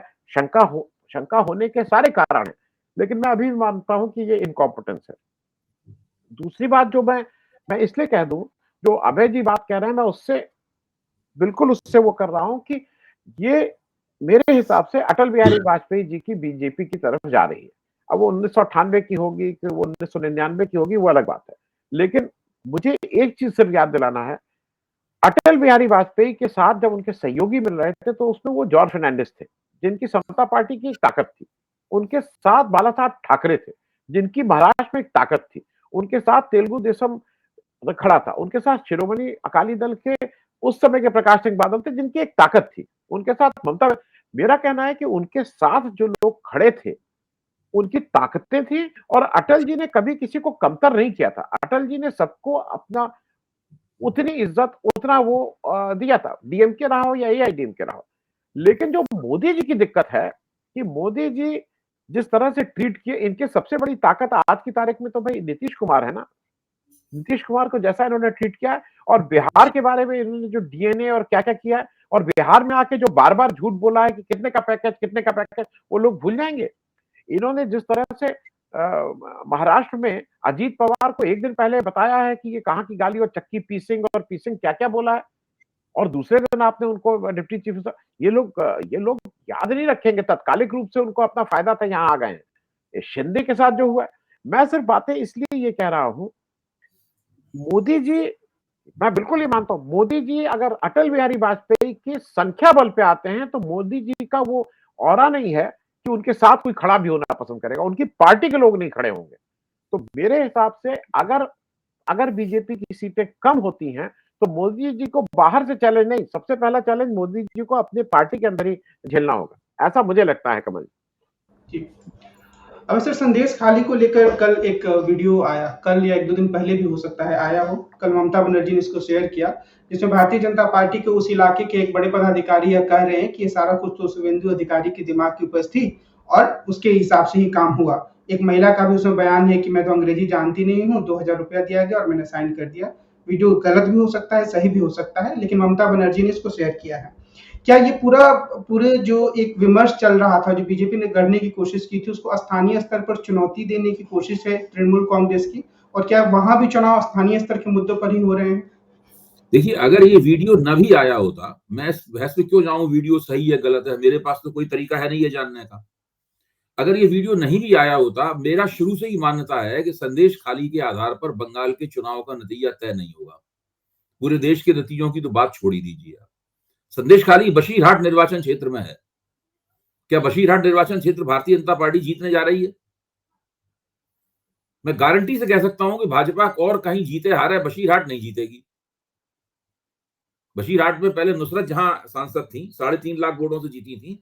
शंका होने के सारे कारण हैं, लेकिन मैं अभी भी मानता हूँ कि ये इनकॉम्पिटेंस है। दूसरी बात जो मैं इसलिए कह दूं, जो अभय जी बात कह रहे हैं, मैं उससे बिल्कुल उससे वो कर रहा हूं कि ये मेरे हिसाब से अटल बिहारी वाजपेयी जी की बीजेपी की तरफ जा रही है। अब वो 1998 की होगी कि वो 1999 की होगी, वो अलग बात है। लेकिन मुझे एक चीज सिर्फ याद दिलाना है, अटल बिहारी वाजपेयी के साथ जब उनके सहयोगी मिल रहे थे, तो उसमें वो जॉर्ज फर्नांडिस थे, जिनकी समता पार्टी की एक ताकत थी। उनके साथ बाला साहब ठाकरे थे, जिनकी महाराष्ट्र में एक ताकत थी। उनके साथ तेलुगु देशम खड़ा था। उनके साथ शिरोमणि अकाली दल के उस समय के प्रकाश सिंह बादल थे, जिनकी एक ताकत थी। उनके साथ ममता, मेरा कहना है कि उनके साथ जो लोग खड़े थे, उनकी ताकतें थी, और अटल जी ने कभी किसी को कमतर नहीं किया था। अटल जी ने सबको अपना उतनी इज्जत, उतना वो दिया था, डीएमके रहा हो या एआईडीएमके रहा हो। लेकिन जो मोदी जी की दिक्कत है कि मोदी जी जिस तरह से ट्रीट किए, इनके सबसे बड़ी ताकत आज की तारीख में तो भाई नीतीश कुमार है ना। नीतीश कुमार को जैसा इन्होंने ट्रीट किया है, और बिहार के बारे में इन्होंने जो डीएनए और क्या क्या किया है, और बिहार में आके जो बार बार झूठ बोला है कि कितने का पैकेज, वो लोग भूल जाएंगे। इन्होंने जिस तरह से महाराष्ट्र में अजीत पवार को एक दिन पहले बताया है कि ये कहाँ की गाली, और चक्की पीसिंग क्या क्या बोला है, और दूसरे दिन आपने उनको डिप्टी चीफ, ये लोग याद नहीं रखेंगे। तत्कालिक रूप से उनको अपना फायदा था, यहाँ आ गए हैं। शिंदे के साथ जो हुआ है, मैं सिर्फ बातें इसलिए ये कह रहा हूं, मोदी जी, मैं बिल्कुल ये मानता हूं, मोदी जी अगर अटल बिहारी वाजपेयी के संख्या बल पे आते हैं, तो मोदी जी का वो ऑरा नहीं है कि उनके साथ कोई खड़ा भी होना पसंद करेगा। उनकी पार्टी के लोग नहीं खड़े होंगे। तो मेरे हिसाब से अगर अगर बीजेपी की सीटें कम होती हैं, तो मोदी जी को बाहर से चैलेंज नहीं, सबसे पहला चैलेंज मोदी जी को अपनी पार्टी के अंदर ही झेलना होगा। ऐसा मुझे लगता है, कमल। जी। अब सर, संदेश खाली को लेकर कल एक वीडियो आया, कल या 1-2 दिन पहले भी हो सकता है आया हो। कल ममता बनर्जी ने इसको शेयर किया, जिसमें भारतीय जनता पार्टी के उस इलाके के एक बड़े पदाधिकारी यह कह रहे हैं कि ये सारा कुछ तो शुभेंदु अधिकारी के दिमाग की उपज थी और उसके हिसाब से ही काम हुआ। एक महिला का भी उसमें बयान है कि मैं तो अंग्रेजी जानती नहीं हूँ, 2000 रुपया दिया गया और मैंने साइन कर दिया। वीडियो गलत भी हो सकता है, सही भी हो सकता है, लेकिन ममता बनर्जी ने इसको शेयर किया है। क्या ये पूरे जो एक विमर्श चल रहा था, जो बीजेपी ने गढ़ने की कोशिश की थी, उसको स्थानीय स्तर पर चुनौती देने की कोशिश है तृणमूल कांग्रेस की? और क्या वहां भी चुनाव स्थानीय स्तर के मुद्दों पर ही हो रहे हैं? देखिए, अगर ये वीडियो न भी आया होता, मैं इस बहस में क्यों जाऊं वीडियो सही है गलत है, मेरे पास तो कोई तरीका है नहीं है जानने का। अगर ये वीडियो नहीं भी आया होता, मेरा शुरू से ही मान्यता है कि संदेश खाली के आधार पर बंगाल के चुनाव का नतीजा तय नहीं होगा। पूरे देश के नतीजों की तो बात छोड़ ही दीजिए आप। संदेश खाली बशीरहाट निर्वाचन क्षेत्र में है। क्या बशीरहाट निर्वाचन क्षेत्र भारतीय जनता पार्टी जीतने जा रही है? मैं गारंटी से कह सकता हूं कि भाजपा और कहीं जीते हारे, बशीरहाट नहीं जीतेगी। बशीरहाट में पहले नुसरत जहां सांसद थी, 3.5 लाख वोटों से जीती थी।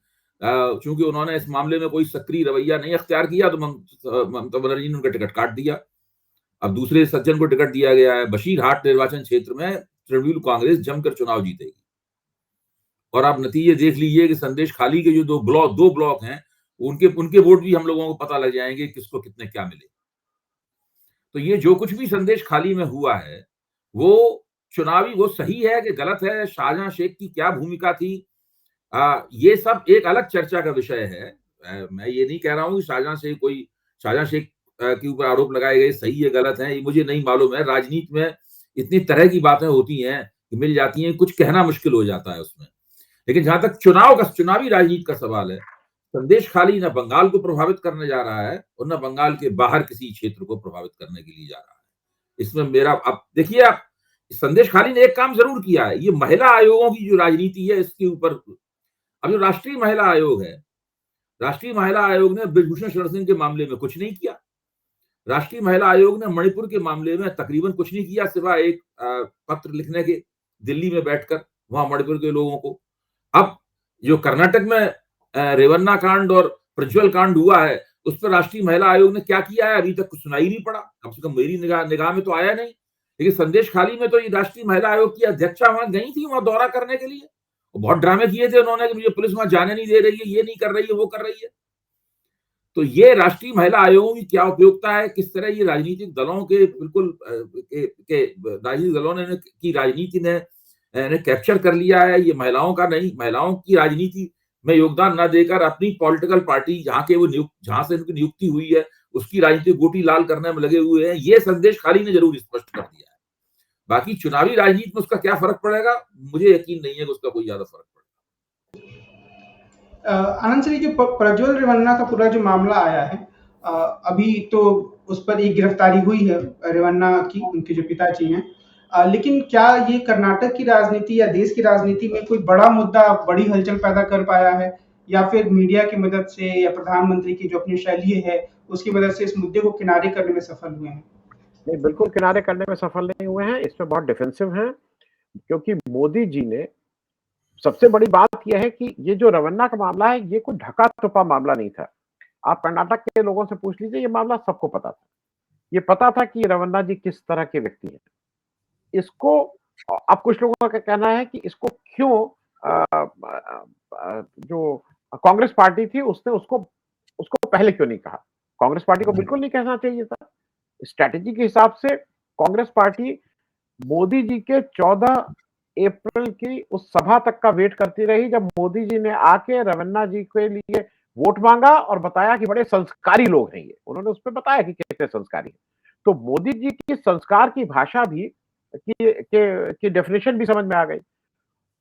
चूंकि उन्होंने इस मामले में कोई सक्रिय रवैया नहीं अख्तियार किया, तो ममता बनर्जी ने उनका टिकट काट दिया। अब दूसरे सज्जन को टिकट दिया गया है। बशीरहाट निर्वाचन क्षेत्र में तृणमूल कांग्रेस जमकर चुनाव जीतेगी। और आप नतीजे देख लीजिए कि संदेश खाली के जो दो ब्लॉक हैं, उनके वोट भी हम लोगों को पता लग जाएंगे किसको कितने क्या मिले। तो ये जो कुछ भी संदेश खाली में हुआ है, वो चुनावी वो सही है कि गलत है, शाहजहां शेख की क्या भूमिका थी, ये सब एक अलग चर्चा का विषय है। मैं ये नहीं कह रहा हूँ कि शाहजहां शेख के ऊपर आरोप लगाए गए सही है गलत है, ये मुझे नहीं मालूम है। राजनीति में इतनी तरह की बातें होती हैं कि मिल जाती हैं, कुछ कहना मुश्किल हो जाता है उसमें। लेकिन जहां तक चुनावी राजनीति का सवाल है, संदेश खाली न बंगाल को प्रभावित करने जा रहा है और न बंगाल के बाहर किसी क्षेत्र को प्रभावित करने के लिए जा रहा है। इसमें मेरा अब देखिए, आप संदेश खाली ने एक काम जरूर किया है, ये महिला आयोगों की जो राजनीति है इसके ऊपर। अब जो राष्ट्रीय महिला आयोग है, राष्ट्रीय महिला आयोग ने ब्रिजभूषण शरण सिंह के मामले में कुछ नहीं किया। राष्ट्रीय महिला आयोग ने मणिपुर के मामले में तकरीबन कुछ नहीं किया सिवाय एक पत्र लिखने के, दिल्ली में बैठकर वहां मणिपुर के लोगों को। अब जो कर्नाटक में रेवन्ना कांड और प्रज्वल कांड हुआ है, उस पर राष्ट्रीय महिला आयोग ने क्या किया है अभी तक कुछ सुनाई नहीं पड़ा, कम से कम मेरी निगाह में तो आया नहीं। लेकिन संदेश खाली में तो ये राष्ट्रीय महिला आयोग की अध्यक्षा वहां गई थी वहां दौरा करने के लिए, बहुत ड्रामे किए थे उन्होंने कि मुझे पुलिस वहां जाने नहीं दे रही है, ये नहीं कर रही है, वो कर रही है। तो ये राष्ट्रीय महिला आयोगों की क्या उपयोगिता है, किस तरह ये राजनीतिक दलों के बिल्कुल राजनीतिक दलों ने की राजनीति ने कैप्चर कर लिया है, ये महिलाओं का नहीं, महिलाओं की राजनीति में योगदान न देकर अपनी पॉलिटिकल पार्टी जहां से उनकी नियुक्ति हुई है उसकी राजनीतिक गोटी लाल करने में लगे हुए हैं, ये संदेश खाली ने जरूर स्पष्ट कर दिया है। बाकी चुनावी राजनीति में उसका क्या फर्क पड़ेगा, मुझे यकीन नहीं है कि उसका कोई ज्यादा फर्क पड़ेगा। आनंद सर, जो प्रज्वल रेवन्ना का पूरा जो मामला आया है, अभी तो उस पर एक गिरफ्तारी हुई है रेवन्ना की, उनके जो पिताजी हैं, लेकिन क्या ये कर्नाटक की राजनीति या देश की राजनीति में कोई बड़ा मुद्दा, बड़ी हलचल पैदा कर पाया है, या फिर मीडिया की मदद से या प्रधानमंत्री की जो अपनी शैली है उसकी मदद से इस मुद्दे को किनारे करने में सफल हुए हैं? नहीं, बिल्कुल किनारे करने में सफल नहीं हुए हैं, इसमें बहुत डिफेंसिव हैं, क्योंकि मोदी जी ने सबसे बड़ी बात यह है कि ये जो रेवन्ना का मामला है, ये कोई ढका-छुपा मामला नहीं था। आप कर्नाटक के लोगों से पूछ लीजिए, ये मामला सबको पता था। ये पता था कि रेवन्ना जी किस तरह के व्यक्ति हैं। इसको अब कुछ लोगों का कहना है कि इसको क्यों जो कांग्रेस पार्टी थी उसने उसको पहले क्यों नहीं कहा? कांग्रेस पार्टी को बिल्कुल नहीं कहना चाहिए था। स्ट्रैटेजी के हिसाब से कांग्रेस पार्टी मोदी जी के 14 अप्रैल की उस सभा तक का वेट करती रही, जब मोदी जी ने आके रेवन्ना जी के लिए वोट मांगा और बताया कि बड़े संस्कारी लोग हैं ये। उन्होंने उसपे बताया कि कितने संस्कारी हैं। तो मोदी जी की संस्कार की भाषा भी की डेफिनेशन भी समझ में आ गई।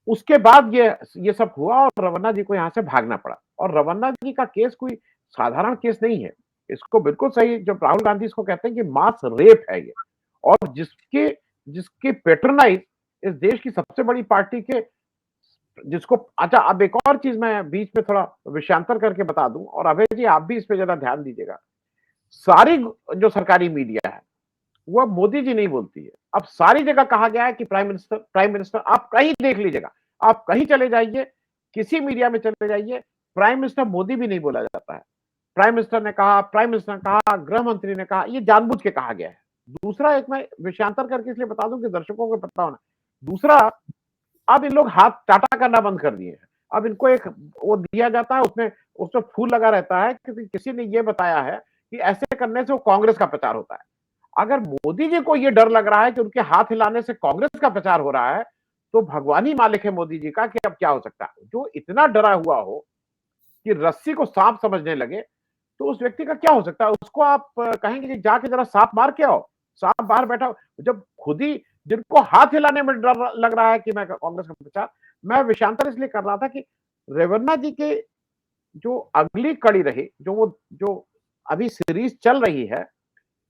उसके बाद ये सब हुआ और रवन्ना जी को यहाँ से भागना पड़ा। और रवन्ना जी का केस कोई साधारण केस नहीं है। इसको बिल्कुल सही, जब राहुल गांधी इसको कहते हैं कि मास रेप है ये, और जिसकी पेट्रोनाइज इस देश की सबसे बड़ी पार्टी के जिसको। अच्छा, अब एक और चीज मैं बीच में थोड़ा विषयांतर करके बता दूं, और अभय जी आप भी इस पे ज्यादा ध्यान दीजिएगा। सारी जो सरकारी मीडिया है वो अब मोदी जी नहीं बोलती है। अब सारी जगह कहा गया है कि प्राइम मिनिस्टर। आप कहीं देख लीजिएगा, आप कहीं चले जाइए, किसी मीडिया में चले जाइए, प्राइम मिनिस्टर मोदी भी नहीं बोला जाता है। प्राइम मिनिस्टर ने कहा, गृह मंत्री ने कहा, ये जानबूझ के कहा गया है। दूसरा, एक मैं विषयांतर करके इसलिए बता दूं कि दर्शकों को पता होना। दूसरा, अब इन लोग हाथ टाटा करना बंद कर दिए हैं। अब इनको एक वो दिया जाता है, उसमें फूल लगा रहता है, क्योंकि किसी ने ये बताया है कि ऐसे करने से वो कांग्रेस का प्रचार होता है। अगर मोदी जी को ये डर लग रहा है कि उनके हाथ हिलाने से कांग्रेस का प्रचार हो रहा है, तो भगवान ही मालिक है मोदी जी का कि अब क्या हो सकता है। जो इतना डरा हुआ हो कि रस्सी को सांप समझने लगे, तो उस व्यक्ति का क्या हो सकता है। उसको आप कहेंगे कि जाके जरा सांप मार के आओ, सांप बाहर बैठा, जब खुद ही जिनको हाथ हिलाने में डर लग रहा है कि मैं कांग्रेस का प्रचार। मैं विषयांतर इसलिए कर रहा था कि रेवन्ना जी के जो अगली कड़ी रही, जो अभी सीरीज चल रही है,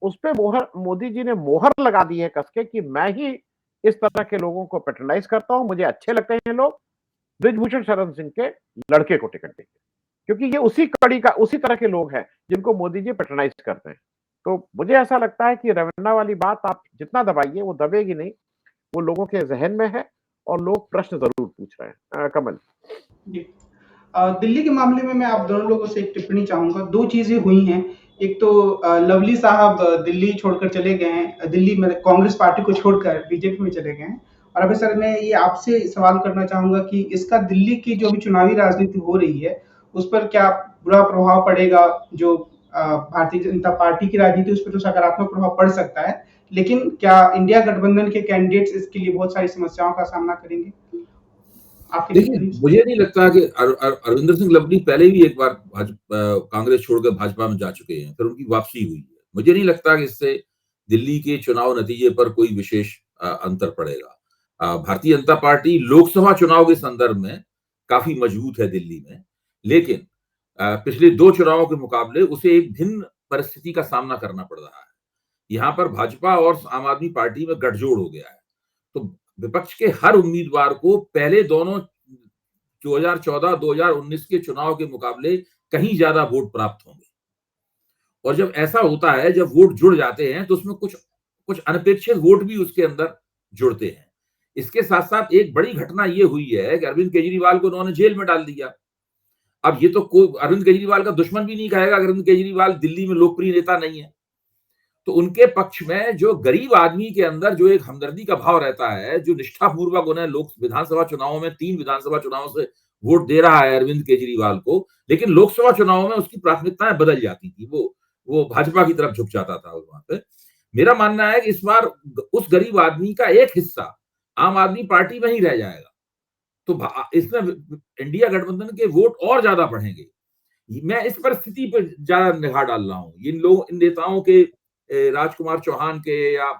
उस पे मोदी जी ने मोहर लगा दी है कस के कि मैं ही इस तरह के लोगों को पैट्रोनाइज करता हूं, मुझे अच्छे लगते हैं लोग। ब्रिजभूषण शरण सिंह के लड़के को टिकट देंगे, क्योंकि ये उसी तरह के लोग हैं जिनको मोदी जी पैट्रोनाइज करते हैं। तो मुझे ऐसा लगता है कि रेवन्ना वाली बात आप जितना दबाइए वो दबेगी नहीं, वो लोगों के जहन में है और लोग प्रश्न जरूर पूछ रहे हैं। कमल जी, दिल्ली के मामले में मैं आप दोनों लोगों से एक टिप्पणी चाहूंगा। दो चीजें हुई हैं। एक तो लवली साहब दिल्ली छोड़कर चले गए हैं, दिल्ली में कांग्रेस पार्टी को छोड़कर बीजेपी में चले गए हैं। और अभी सर, मैं ये आपसे सवाल करना चाहूंगा कि इसका दिल्ली की जो भी चुनावी राजनीति हो रही है उस पर क्या बुरा प्रभाव पड़ेगा, जो भारतीय जनता पार्टी की राजनीति उस पर तो सकारात्मक प्रभाव पड़ सकता है, लेकिन क्या इंडिया गठबंधन के कैंडिडेट्स इसके लिए बहुत सारी समस्याओं का सामना करेंगे? आपकी देखिए, टिप्पणी? मुझे नहीं लगता कि अरविंदर सिंह लवली पहले भी एक बार कांग्रेस छोड़कर भाजपा में जा चुके हैं, फिर उनकी वापसी हुई है। मुझे नहीं लगता कि इससे दिल्ली के चुनाव नतीजे पर कोई विशेष अंतर पड़ेगा। भारतीय जनता पार्टी लोकसभा चुनाव के संदर्भ में काफी मजबूत है दिल्ली में, लेकिन पिछले 2 चुनावों के मुकाबले उसे एक भिन्न परिस्थिति का सामना करना पड़ रहा है। यहाँ पर भाजपा और आम आदमी पार्टी में गठजोड़ हो गया है। तो विपक्ष के हर उम्मीदवार को पहले दोनों 2014-2019 के चुनाव के मुकाबले कहीं ज्यादा वोट प्राप्त होंगे। और जब ऐसा होता है, जब वोट जुड़ जाते हैं, तो उसमें कुछ अनपेक्षित वोट भी उसके अंदर जुड़ते हैं। इसके साथ-साथ एक बड़ी घटना ये हुई है कि अरविंद केजरीवाल को उन्होंने जेल में डाल दिया। अब ये तो कोई अरविंद केजरीवाल का दुश्मन भी नहीं कहेगा, अरविंद केजरीवाल दिल्ली में लोकप्रिय नेता नहीं है। तो उनके पक्ष में जो गरीब आदमी के अंदर जो एक हमदर्दी का भाव रहता है, जो निष्ठापूर्वक उन्हें लोक विधानसभा चुनावों में 3 विधानसभा चुनावों से वोट दे रहा है अरविंद केजरीवाल को, लेकिन लोकसभा चुनावों में उसकी प्राथमिकताएं बदल जाती थी। वो भाजपा की तरफ झुक जाता था वहां पे। मेरा मानना है कि इस बार उस गरीब आदमी का एक हिस्सा आम आदमी पार्टी में ही रह जाएगा। तो इसमें इंडिया गठबंधन के वोट और ज्यादा बढ़ेंगे। मैं इस परिस्थिति पर ज्यादा निगाह डाल रहा हूँ। इन नेताओं के राजकुमार चौहान के या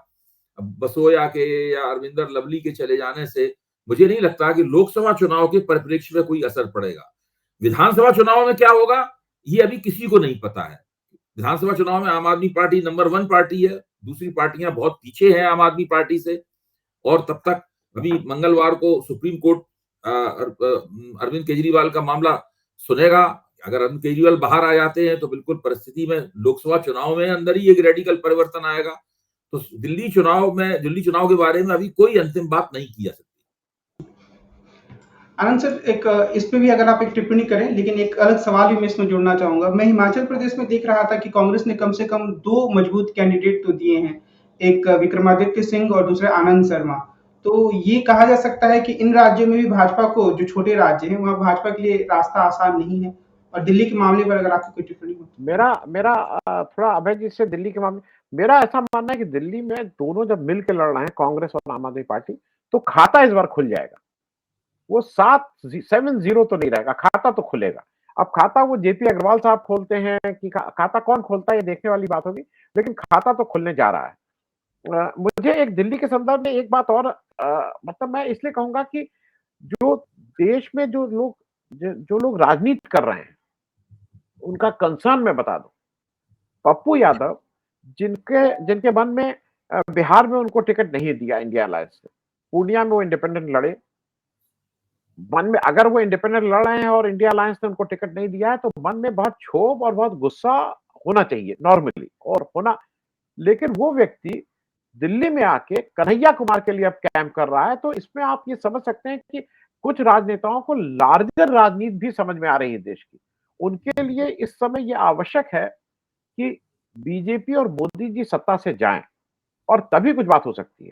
बसोया के या अरविंदर लवली के चले जाने से मुझे नहीं लगता कि लोकसभा चुनाव के परिप्रेक्ष्य में कोई असर पड़ेगा। विधानसभा चुनाव में क्या होगा, ये अभी किसी को नहीं पता है। विधानसभा चुनाव में आम आदमी पार्टी नंबर 1 पार्टी है, दूसरी पार्टियां बहुत पीछे हैं आम आदमी पार्टी से। और तब तक अभी मंगलवार को सुप्रीम कोर्ट अरविंद केजरीवाल का मामला सुनेगा। अगर अरविंद केजरीवाल बाहर आ जाते हैं तो बिल्कुल परिस्थिति में लोकसभा चुनाव में अंदर ही एक रेडिकल परिवर्तन आएगा। तो दिल्ली चुनाव के बारे में अभी कोई अंतिम बात नहीं की जा सकती। आनंद सर, एक इस पे भी अगर आप एक टिप्पणी करें, लेकिन एक अलग सवाल भी मैं इसमें जोड़ना चाहूंगा। मैं हिमाचल प्रदेश में देख रहा था कि कांग्रेस ने कम से कम 2 मजबूत कैंडिडेट तो दिए हैं, एक विक्रमादित्य सिंह और दूसरे आनंद शर्मा। तो ये कहा जा सकता है कि इन राज्यों में भी भाजपा को, जो छोटे राज्य हैं, वहाँ भाजपा के लिए रास्ता आसान नहीं है। और दिल्ली के मामले पर अगर आपकी कोई टिप्पणी हो? मेरा मेरा थोड़ा अभय जी से दिल्ली के मामले, मेरा ऐसा मानना है कि दिल्ली में दोनों जब मिल के लड़ रहे हैं, कांग्रेस और आम आदमी पार्टी, तो खाता इस बार खुल जाएगा। वो 7-0 तो नहीं रहेगा, खाता तो खुलेगा। अब खाता वो जेपी अग्रवाल साहब खोलते हैं कि खाता कौन खोलता है, ये देखने वाली बात होगी, लेकिन खाता तो खुलने जा रहा है। मुझे एक दिल्ली के संदर्भ में एक बात और, मतलब मैं इसलिए कहूंगा कि जो देश में जो लोग राजनीति कर रहे हैं, उनका कंसर्न मैं बता दूं। पप्पू यादव, जिनके मन में बिहार में उनको टिकट नहीं दिया इंडिया अलायंस से, पूर्णिया में वो इंडिपेंडेंट लड़े। मन में अगर वो इंडिपेंडेंट लड़ रहे हैं और इंडिया अलायंस ने उनको टिकट नहीं दिया है, तो मन में बहुत क्षोभ और बहुत गुस्सा होना चाहिए नॉर्मली, और होना। लेकिन वो व्यक्ति दिल्ली में आके कन्हैया कुमार के लिए अब कैंप कर रहा है, तो इसमें आप ये समझ सकते हैं कि कुछ राजनेताओं को लार्जर राजनीति भी समझ में आ रही है देश की। उनके लिए इस समय ये आवश्यक है कि बीजेपी और मोदी जी सत्ता से जाएं, और तभी कुछ बात हो सकती है।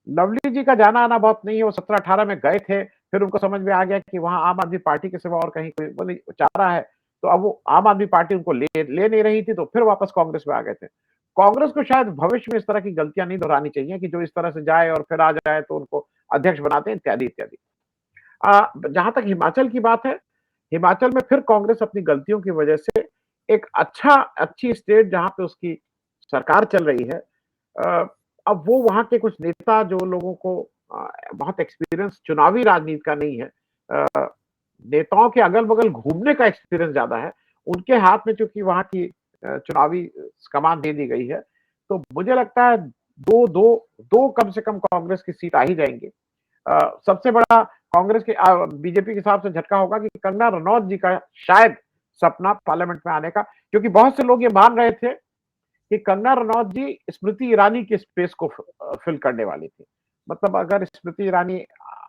लवली जी का जाना आना बहुत नहीं है, वो 17-18 में गए थे, फिर उनको समझ में आ गया कि वहां आम आदमी पार्टी के सिवा और कहीं कोई वो नहीं चाह रहा है, तो अब वो आम आदमी पार्टी उनको ले नहीं रही थी, तो फिर वापस कांग्रेस में आ गए थे। कांग्रेस को शायद भविष्य में इस तरह की गलतियां नहीं दोहरानी चाहिए कि जो इस तरह से जाए और फिर आ जाए तो उनको अध्यक्ष बनाते हैं, इत्यादि इत्यादि। जहां तक हिमाचल की बात है, हिमाचल में फिर कांग्रेस अपनी गलतियों की वजह से एक अच्छी स्टेट जहां पे उसकी सरकार चल रही है, अब वो वहां के कुछ नेता जो लोगों को बहुत एक्सपीरियंस चुनावी राजनीति का नहीं है, नेताओं के अगल बगल घूमने का एक्सपीरियंस ज्यादा है, उनके हाथ में चूंकि वहां की चुनावी कमान दे दी गई है, तो मुझे लगता है दो कम से कम कांग्रेस की सीट आ ही जाएंगी। सबसे बड़ा कांग्रेस के बीजेपी के हिसाब से झटका होगा कि कंगना रनौत जी का शायद सपना पार्लियामेंट में आने का, क्योंकि बहुत से लोग ये मान रहे थे कि कंगना रनौत जी स्मृति ईरानी के स्पेस को फिल करने वाली थी। मतलब अगर स्मृति ईरानी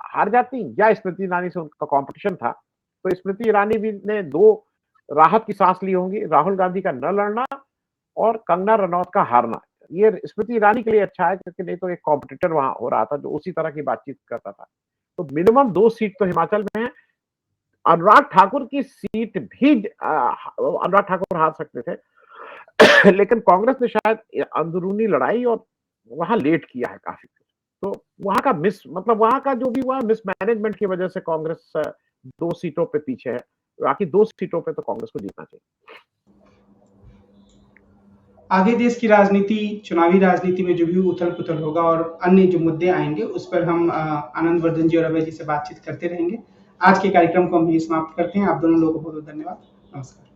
हार जाती या स्मृति ईरानी से उनका कंपटीशन था, तो स्मृति ईरानी भी ने 2 राहत की सांस ली होंगी, राहुल गांधी का न लड़ना और कंगना रनौत का हारना। ये स्मृति ईरानी के लिए अच्छा है, क्योंकि नहीं तो एक कॉम्पिटिटर वहां हो रहा था जो उसी तरह की बातचीत करता था। तो मिनिमम 2 सीट तो हिमाचल में है। अनुराग ठाकुर की सीट भी अनुराग ठाकुर हार सकते थे लेकिन कांग्रेस ने शायद अंदरूनी लड़ाई और वहां लेट किया है काफी। तो वहां का मतलब वहां का जो भी हुआ मिसमैनेजमेंट की वजह से कांग्रेस 2 सीटों पे पीछे है। बाकी 2 सीटों पे तो कांग्रेस को जीतना चाहिए। आगे देश की राजनीति, चुनावी राजनीति में जो भी उथल-पुथल होगा और अन्य जो मुद्दे आएँगे, उस पर हम आनंद वर्धन जी और अभय जी से बातचीत करते रहेंगे। आज के कार्यक्रम को हम यहीं समाप्त करते हैं। आप दोनों लोगों को बहुत-बहुत धन्यवाद। नमस्कार।